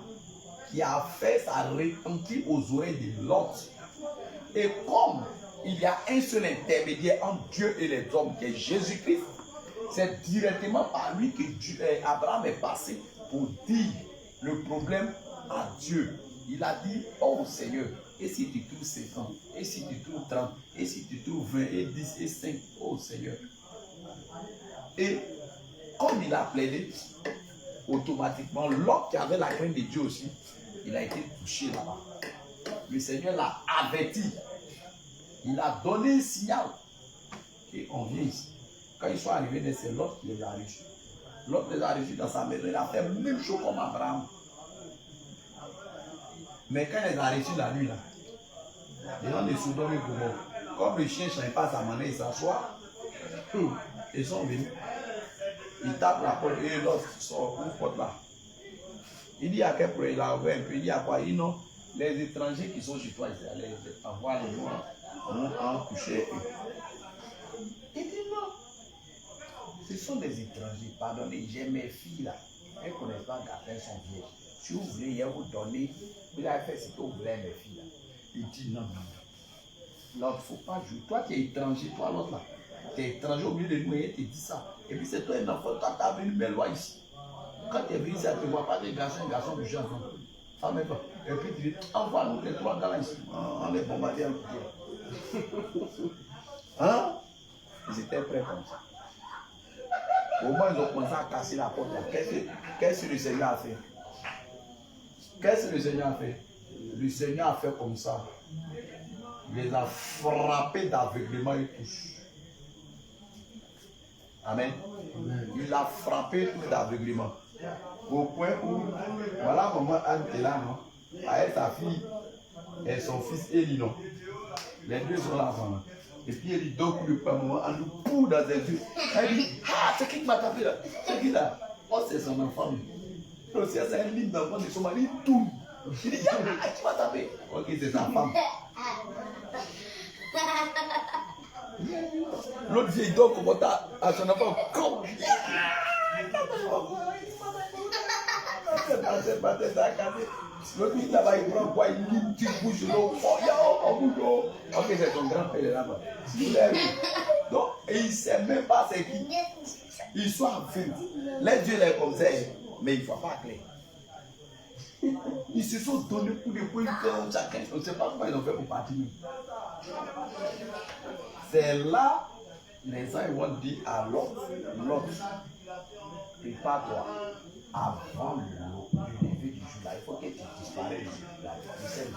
qui a fait sa retentir aux oreilles de Lot. Et comme il y a un seul intermédiaire entre Dieu et les hommes, qui est Jésus-Christ. C'est directement par lui que Abraham est passé pour dire le problème à Dieu. Il a dit, oh Seigneur, et si tu trouves 50, et si tu trouves 30, et si tu trouves 20, et 10, et 5, oh Seigneur. Et comme il a plaidé, automatiquement, l'homme qui avait la crainte de Dieu aussi, il a été touché là-bas. Le Seigneur l'a averti. Il a donné un signal. Et on vient ici. Quand ils sont arrivés, c'est l'autre qui les a reçus. L'autre les a reçus dans sa maison. Il a fait la même chose comme Abraham. Mais quand il les a reçus la nuit, là, les gens de Sodome et Gomorrhe, comme le chien ne change pas sa manière, il s'assoit. Ils sont venus. Ils tapent la porte et l'autre sort, ouvre la porte là. Il dit à quel point il a ouvert un peu. Il dit à quoi? Il dit non, les étrangers qui sont chez toi, ils allaient avoir les noirs, en coucher. Il dit non. Ce sont des étrangers. Pardonnez, j'ai mes filles là. Elles ne connaissent pas qu'elles sont vieilles. Si vous voulez, je vais vous donner. Vous avez fait ce que vous voulez, mes filles là. Il dit non, non. L'autre, il ne faut pas jouer. Toi, tu es étranger, toi, l'autre là. Tu es étranger au milieu de nous et il te dit ça. Et puis c'est toi un enfant, toi, tu as venu me loin ici. Quand tu es venu ici, tu ne vois pas des garçons, bouger ensemble. Ça même pas. Et puis tu dis, envoie-nous les 3 gars ici. On les bombardait en coupier. Hein? Ils étaient prêts comme ça. Au moment où ils ont commencé à casser la porte, qu'est-ce que le Seigneur a fait? Qu'est-ce que le Seigneur a fait? Le Seigneur a fait comme ça. Il les a frappés d'aveuglement et tous. Amen. Il a frappé tout d'aveuglement. Au point où, voilà maman Anne est là, non? Avec sa fille et son fils Eli, non? Les deux sont là, non? Et puis elle dit, donc le pas maman Anne nous pour dans ses yeux. Elle dit, ah, c'est qui m'a tapé là? C'est qui là? Oh, c'est son enfant. Donc si c'est un livre d'enfant de son mari, il tourne. Il dit, ah, qui m'a tapé? Ok, c'est sa femme. L'autre vieille dort comme ça à son enfant. Comme. L'autre vieille là-bas, il prend quoi? Il lit, il bouge l'eau. Oh, ok, c'est ton grand-père là-bas. Donc, et il ne sait même pas c'est qui. Ils sont en film. Les dieux les comme ça, mais il ne faut pas clair. Ils se sont donnés pour des points chacun. On ne sait pas comment ils ont fait pour partir. C'est là, les gens vont dire à l'autre, prépare-toi avant le lever du jour là. Il faut que tu disparaisses du ciel. De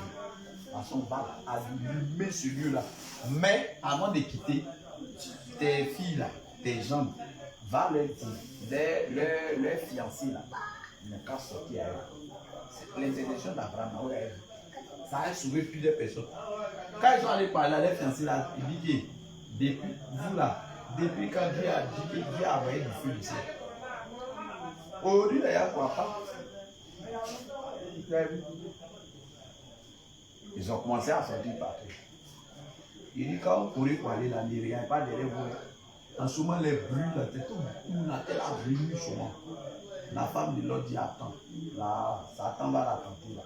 toute façon, va allumer ce lieu-là. Mais avant de quitter, tes filles là, tes jambes, va leur dire, les fiancés là, ne qu'à sortir à eux. L'intercession d'Abraham, ça a sauvé plusieurs personnes. Quand ils sont allés parler à les fiancés là, il dit que depuis vous là, depuis quand Dieu a dit que Dieu a envoyé du feu du ciel. Aujourd'hui, il n'y a quoi pas. Ils ont commencé à sortir partout. Il dit quand vous courez pour aller là, il n'y a pas derrière vous. En ce moment, les bruits là, on a tel bruit souvent. La femme de l'autre dit attends, là, Satan va la tenter là.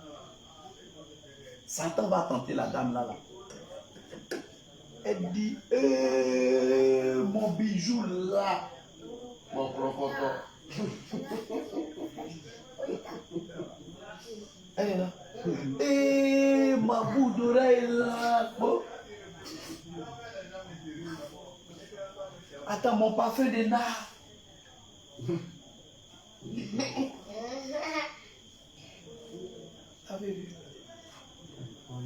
Satan va tenter la dame là. Elle dit, mon bijou là, mon crocoto. Elle est là. Ma boule d'oreille là. Bon. Attends, mon parfum de nard. Avez vu?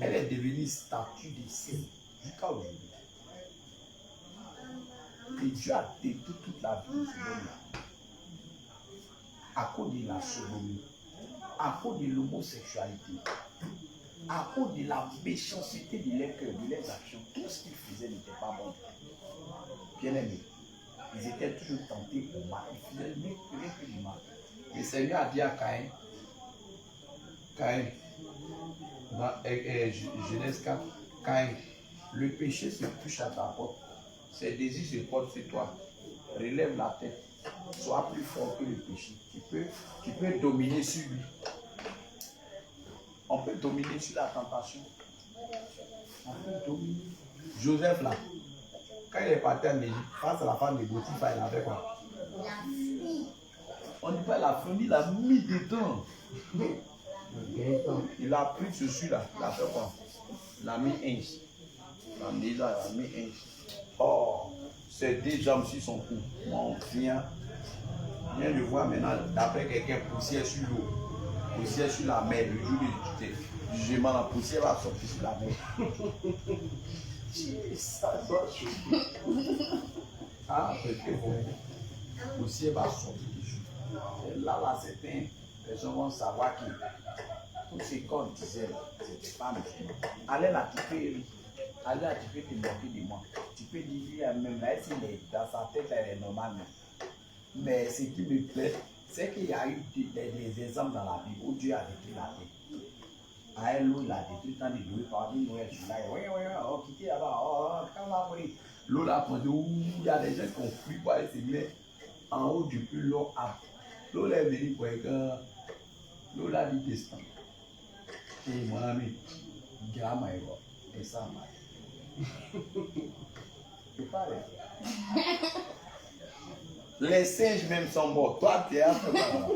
Elle est devenue statue de ciel jusqu'à aujourd'hui. Et Dieu a détruit toute la vie de ce homme-là. À cause de la sodomie, à cause de l'homosexualité, à cause de la méchanceté de leurs cœurs, de leurs actions, tout ce qu'ils faisaient n'était pas bon. Bien aimé, ils étaient toujours tentés au mal. Ils faisaient rien que du mal. Le Seigneur a dit à Caïn, dans Genèse 4, Caïn, le péché se touche à ta porte. Ses désirs se portent sur toi. Relève la tête. Sois plus fort que le péché. Tu peux dominer sur lui. On peut dominer sur la tentation. On peut dominer. Joseph là, quand il est parti en Égypte, face à la femme de Potiphar, il avait quoi? On dit pas la famille, il a mis dedans. Il a pris ceci là, il a fait quoi? Il a mis un. Il a mis là, il a mis un. Oh, c'est deux jambes sur son cou. Mon viens le voir maintenant, d'après quelqu'un, poussière sur l'eau, poussière sur la mer. Le jour du jugement, la poussière va sortir sur la mer. Ça doit chauffer. Ah, peut-être bon. La poussière va sortir du jour. Et là, certains personnes vont savoir que tout ce qu'on disait, c'était pas musulman. Allez là, tu peux te moquer de moi. Tu peux dire même là, si dans sa tête, elle est normale. Mais ce qui me plaît, c'est qu'il y a eu des exemples dans la Bible où Dieu a détruit la terre. À elle, l'eau, il a détruit tant de loups parmi Noël. Oui, on quitte là-bas. L'eau là, il y a des gens qui ont fui pour aller se mettre en haut du puits, l'eau a. L'eau est venue pour que l'eau là dit descend. Et mon ami, gamme et ça m'a. C'est pas vrai. Les singes même sont morts. Toi, tu es un peu mal.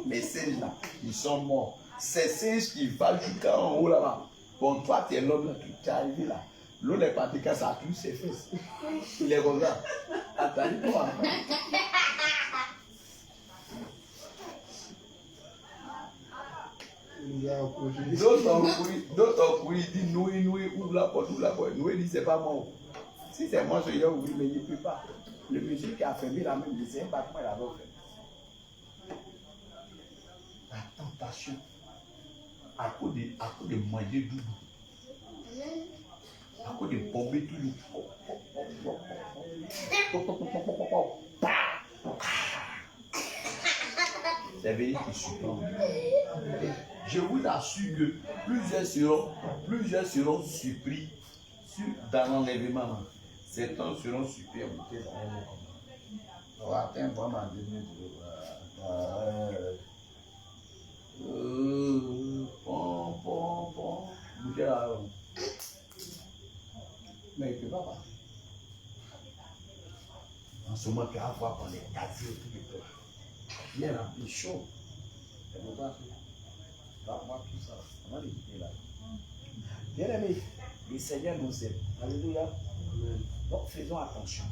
Les singes là, ils sont morts. Ces singes qui valent jusqu'en haut là-bas. Bon, toi, tu es l'homme là, tu es arrivé là. L'eau n'est pas quand ça a touché ses fesses. Il est comme ça. Attends-toi. D'autres ont couru, ils disent Noé, ouvre la porte. Noé dit c'est pas mort. Si c'est moi, je vais ouvrir, mais il ne peut pas. Le monsieur qui a fermé la même, il ne sait pas comment il avait fait. La tentation, à cause de manger double, à cause de bomber tout le c'est venu qui surprend. Je vous assure que plusieurs seront surpris dans l'enlèvement. Certains seront surpris à monter dans un mot. On va atteindre vraiment 2 minutes. Mais il ne peut pas parler. En ce moment, tu vas voir qu'on est quasi autour du peuple. Bien rempli, chaud. C'est pour ça que tu vas voir tout ça. On va l'écouter là. Bien aimé, le Seigneur nous aime. Alléluia. Donc faisons attention.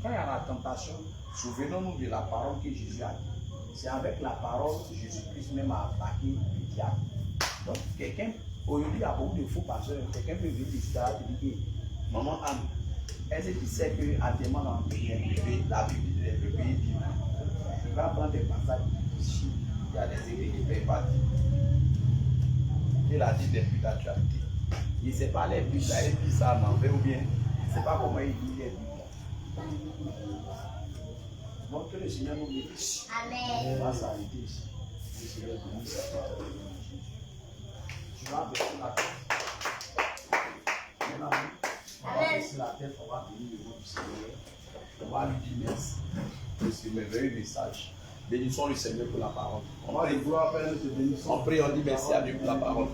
Quand il y a la tentation, souvenons-nous de la parole que Jésus a dit. C'est avec la parole que Jésus-Christ même a attaqué le diable. Donc quelqu'un, aujourd'hui il y a beaucoup de faux pasteurs, quelqu'un peut venir ici et dire, maman Anne, est-ce que tu sais qu'actuellement dans le pays, la Bible est le pays dit, il va prendre des passages ici, il y a des églises qui ne payent pas. Il a dit des buts d'actualité. Il ne sait pas les buts, il a dit ça en envers ou bien, il ne sait pas comment il dit les buts. Donc que le Seigneur nous bénisse. Amen. On va s'arrêter ici. Le Seigneur bénisse sa parole. Tu vas baisser la tête. Maintenant, on va baisser la tête, on va bénir le nom du Seigneur. On va lui dire merci. C'est un merveilleux message. Bénissons le Seigneur pour la parole. On prie, on dit merci à Dieu pour la parole.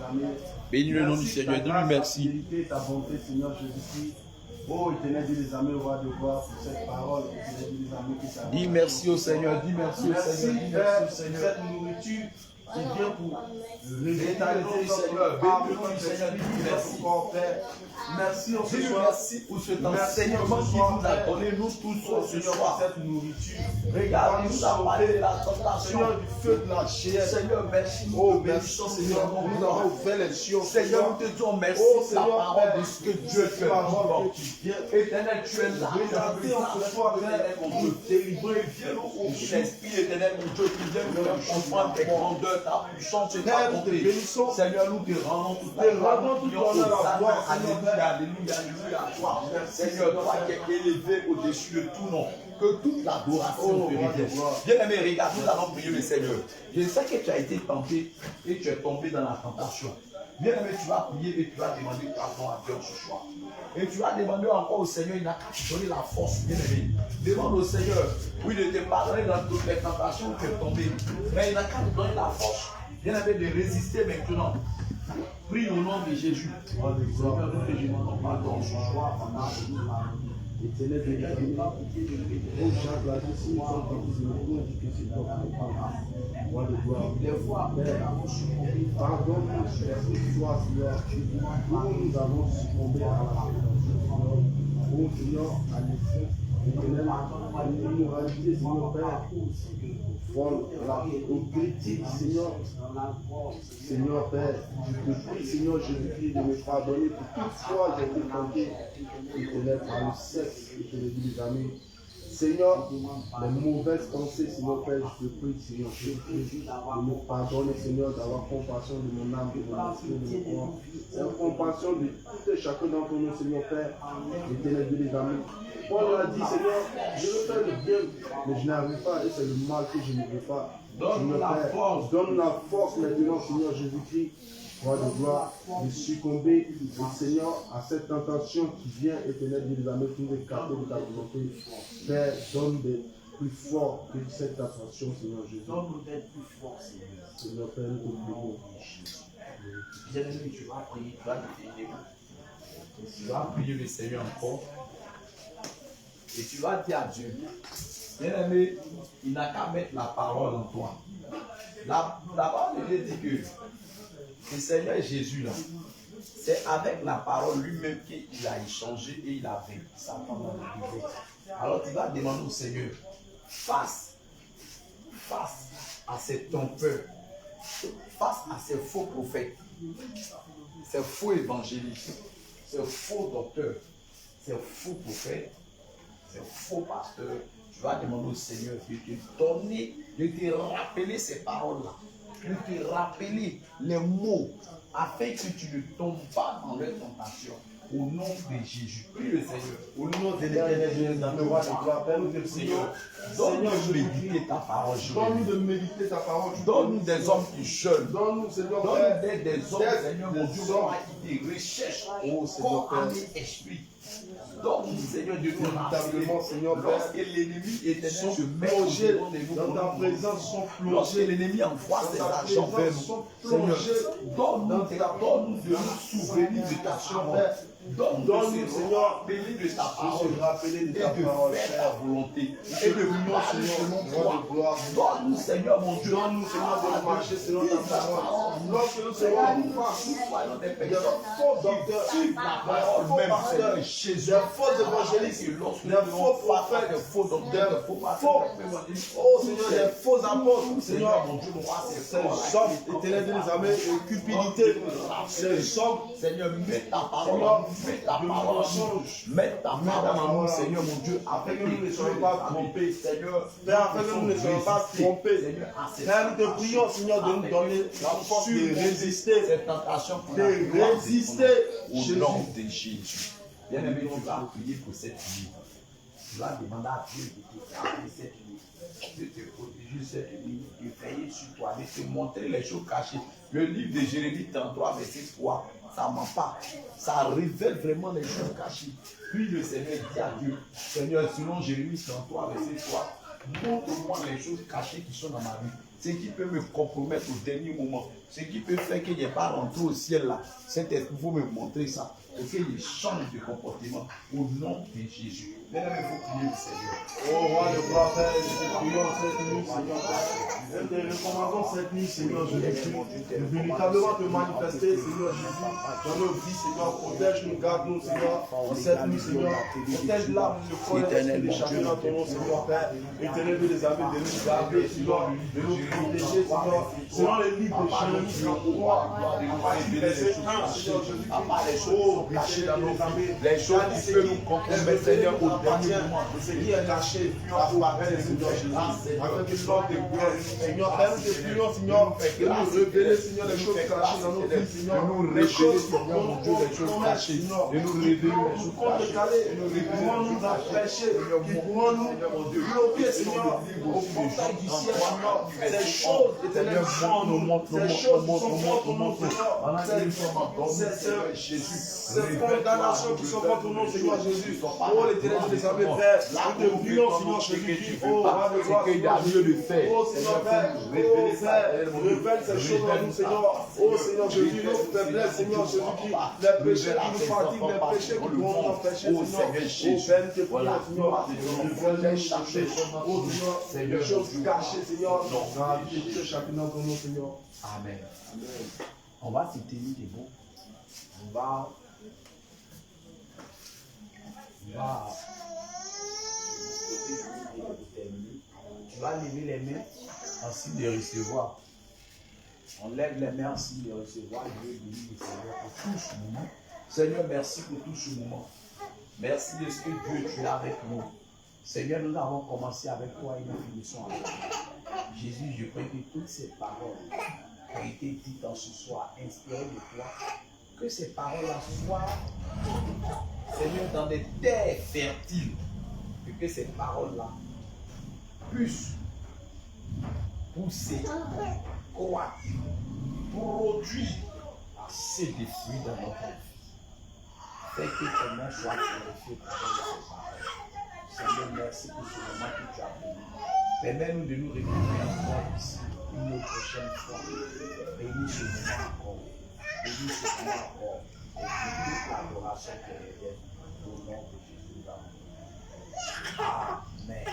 Bénis le nom du Seigneur, dis-lui merci. Ta bonté, Seigneur Jésus-Christ. Oh, éternel Dieu des armées, roi de gloire, pour cette parole, éternel Dieu des armées qui s'arrête. Dis merci au Seigneur, dis merci au Seigneur, dis merci au Seigneur. Cette nourriture qui vient pour révitaliser le Seigneur, bénis le nom du Seigneur, dis merci. Merci au Seigneur, Seigneur. merci pour cet enseignement qui nous a donné, nous tous ce soir. Cette nourriture. Regarde, il nous a parlé de la tentation. Seigneur, du feu de la chair. Seigneur, merci. Oh, bénissons, Seigneur. Nous avons ouvert les cieux. Seigneur, nous te disons merci pour la parole de ce que Dieu fait. Éternel, tu es là. Regardez en ce soir, On te délivrer. L'Esprit éternel, mon Dieu, qui vient nous faire comprendre tes grandeurs, ta puissance et ta bonté. Seigneur, nous te rendons tout à l'heure. Alléluia, alléluia, toi. Seigneur, toi qui es élevé au-dessus de tout nom. Que toute l'adoration te revienne. Bien-aimé, regarde, nous allons prier le Seigneur. Je sais que tu as été tenté et tu es tombé dans la tentation. Bien-aimé, tu vas prier et tu vas demander pardon à Dieu ce soir. Et tu vas demander encore au Seigneur, il n'a qu'à te donner la force, bien-aimé. Demande au Seigneur, oui, de te pardonner dans toutes les tentations où tu es tombé. Mais il n'a qu'à te donner la force, bien-aimé, de résister maintenant. Prie au nom de Jésus. Seigneur, nous te demandons pardon ce soir, papa. Éternel de l'année, oh Jacques l'a dit, si nous sommes que c'est toi qui parles. Moi de gloire, des fois, Père, pardonne-nous sur ce soir, Seigneur, où nous avons succombé à la tentation, oh Seigneur, à l'effet, éternel, à l'immoralité, Seigneur Père, aux critiques, Seigneur Père, je te prie, Seigneur Jésus-Christ, de me pardonner pour toute fois j'ai été tenté, éternel, par le sexe, éternel, des amis. Seigneur, les mauvaises pensées, Seigneur Père, je te prie, Seigneur Jésus-Christ, de me pardonner, Seigneur, d'avoir compassion de mon âme, de mon esprit, de mon corps. C'est compassion de tout et chacun d'entre nous, Seigneur Père, éternel, des amis. Paul a dit, Seigneur, je veux faire le bien, mais je n'arrive pas, et c'est le mal que je ne veux pas. Donne la force. Donne la force maintenant, Seigneur Jésus-Christ, roi de gloire, de succomber, Seigneur, à cette tentation qui vient, éternel, de les amener tous les écarter de ta volonté. Père, donne des plus forts que cette tentation, Seigneur Jésus. Donne-nous d'être plus forts, Seigneur. Seigneur Père, nous te prions. Bien-aimé, tu vas prier, tu vas définir. Tu vas prier le Seigneur encore. Et tu vas dire à Dieu, bien-aimé, il n'a qu'à mettre la parole en toi. La parole de Dieu dit que le Seigneur Jésus, là, c'est avec la parole lui-même qu'il a échangé et il a vécu sa femme dans le vivre. Alors tu vas demander au Seigneur, face à ces trompeurs, face à ces faux prophètes, ces faux évangélistes, ces faux docteurs, ces faux prophètes, ces faux pasteurs, tu vas demander au Seigneur de te donner, de te rappeler ces paroles-là, de te rappeler les mots, afin que tu ne tombes pas dans leur tentation. Au nom de Jésus, prie le Seigneur. Au nom de l'Éternel Jésus, dans le roi de gloire, Père, nous te prions. Donne-nous de méditer ta parole. Donne-nous de méditer ta parole. Donne-nous des hommes qui jeûnent. Donne-nous, Seigneur Père. Donne-nous des hommes, Seigneur, mon Dieu, qui te recherchent. Corps, âme et esprit. Donne-nous, Seigneur, de véritablement, Seigneur Père. Lorsque l'ennemi éternel se met plongés dans ta présence, sont plongés. Lorsque l'ennemi envoie ses agents vers nous, Seigneur, donne-nous de nous souvenir de ta parole. Donne-nous, Seigneur, de ta parole, rappeler de et ta de parole, faire ta volonté, et de marcher selon toi. Donne-nous, Seigneur, mon Dieu, donne-nous, Seigneur, de marcher selon ta parole. Lorsque nous serons soyons des des personnes faux docteurs, la parole même, Seigneur, Jésus, des faux évangélistes, lorsque des faux prophètes, des faux docteurs, des faux pasteurs, oh Seigneur, des faux apôtres, Seigneur, mon Dieu, ces hommes éternels de les âmes et cupidité, ces hommes, Seigneur, mets ta parole, mets ta parole, mets ta parole en nous, Seigneur, mon Dieu, afin que nous ne soyons pas trompés, Seigneur, Père, afin que nous ne soyons pas trompés. Père, nous te prions, Seigneur, de nous donner la force de résister, cette tentation, de résister au nom de Jésus. Bien-aimé, tu vas prier pour cette nuit. Tu vas demander à Dieu de te garder cette nuit, de te protéger cette nuit, de veiller sur toi, de te montrer les choses cachées. Le livre de Jérémie 33, verset 3, ça ne ment pas. Ça révèle vraiment les choses cachées. Puis le Seigneur dit à Dieu, Seigneur, selon Jérémie 33, verset 3, montre-moi les choses cachées qui sont dans ma vie. Ce qui peut me compromettre au dernier moment. Ce qui peut faire que je n'ai pas rentré au ciel là. Saint-Esprit, il faut me montrer ça. Pour qu'il change de comportement. Au nom de Jésus. Mesdames, il faut prier le Seigneur. Oh roi de gloire, Père, nous te prions cette nuit, Seigneur Père. Nous te recommandons cette nuit, Seigneur Jésus, de véritablement te manifester, Seigneur Jésus, dans nos vies, Seigneur. Protège-nous, garde-nous, Seigneur, en cette nuit, Seigneur. Protège l'âme, le corps, l'esprit de chacun d'entre nous, Seigneur Père. Éternel de les âmes, de nous garder, Seigneur, de nous protéger, Seigneur. Selon les livres de Jérémie, verset 1, Seigneur Jésus. Oh, cachées dans nos vies, Les choses qui peuvent nous compromettre, Seigneur, au dernier moment. ce qui est caché, appartient, Seigneur Jésus. Afin que l'ordre de gloire, Seigneur, Père, nous te prions, Seigneur, de nous révéler, Seigneur, les choses cachées dans nos vies, Seigneur. De nous Les révéler, choses Seigneur, mon Dieu, les choses cachées. De nous révéler les choses cachées. qui pourront nous empêcher, qui pourront nous bloquer, Seigneur, au contact du ciel, Seigneur. Ces choses, éternelles, montre-nous, ces choses qui sont contre nous, Seigneur. Ces condamnations qui sont contre nous, Seigneur Jésus. Oh, l'Éternel, je les savais, Père. Nous te prions, Seigneur Jésus. Oh, va de gloire, Seigneur Jésus. Oh, Seigneur Père. Oh, Père. Révèle ces choses en nous, Seigneur. Oh, Seigneur Jésus, nos faiblesses, Seigneur Jésus. Les péchés qui nous fatiguent, les péchés qui vont nous empêcher, Seigneur. Oh, Père, nous te prions, Seigneur. Révèle-nous ces choses. Oh, Seigneur, les choses cachées, Seigneur. Dans la vie de Dieu, chacun d'entre nous, Seigneur. Amen. Amen. On va se tenir debout. On va tu vas lever les mains en signe de recevoir. On lève les mains en signe de recevoir. Dieu bénit le Seigneur pour tout ce moment. Seigneur, merci pour tout ce moment. Merci de ce que Dieu, tu es avec nous. Seigneur, nous avons commencé avec toi et nous finissons avec toi. Jésus, je prie que toutes ces paroles qui ont été dites en ce soir, inspirées de toi, que ces paroles-là soient, Seigneur, dans des terres fertiles, et que ces paroles-là puissent pousser, croître, produire assez de fruits dans notre vie. Fais que ton nom soit glorifié par ces paroles. Seigneur, merci pour ce moment que tu as béni. Permets-nous de nous récupérer encore ici une prochaine fois. Bénis ce moment encore. Bénis ce moment encore. Et que toute l'adoration te revienne au nom de Jésus. Amen.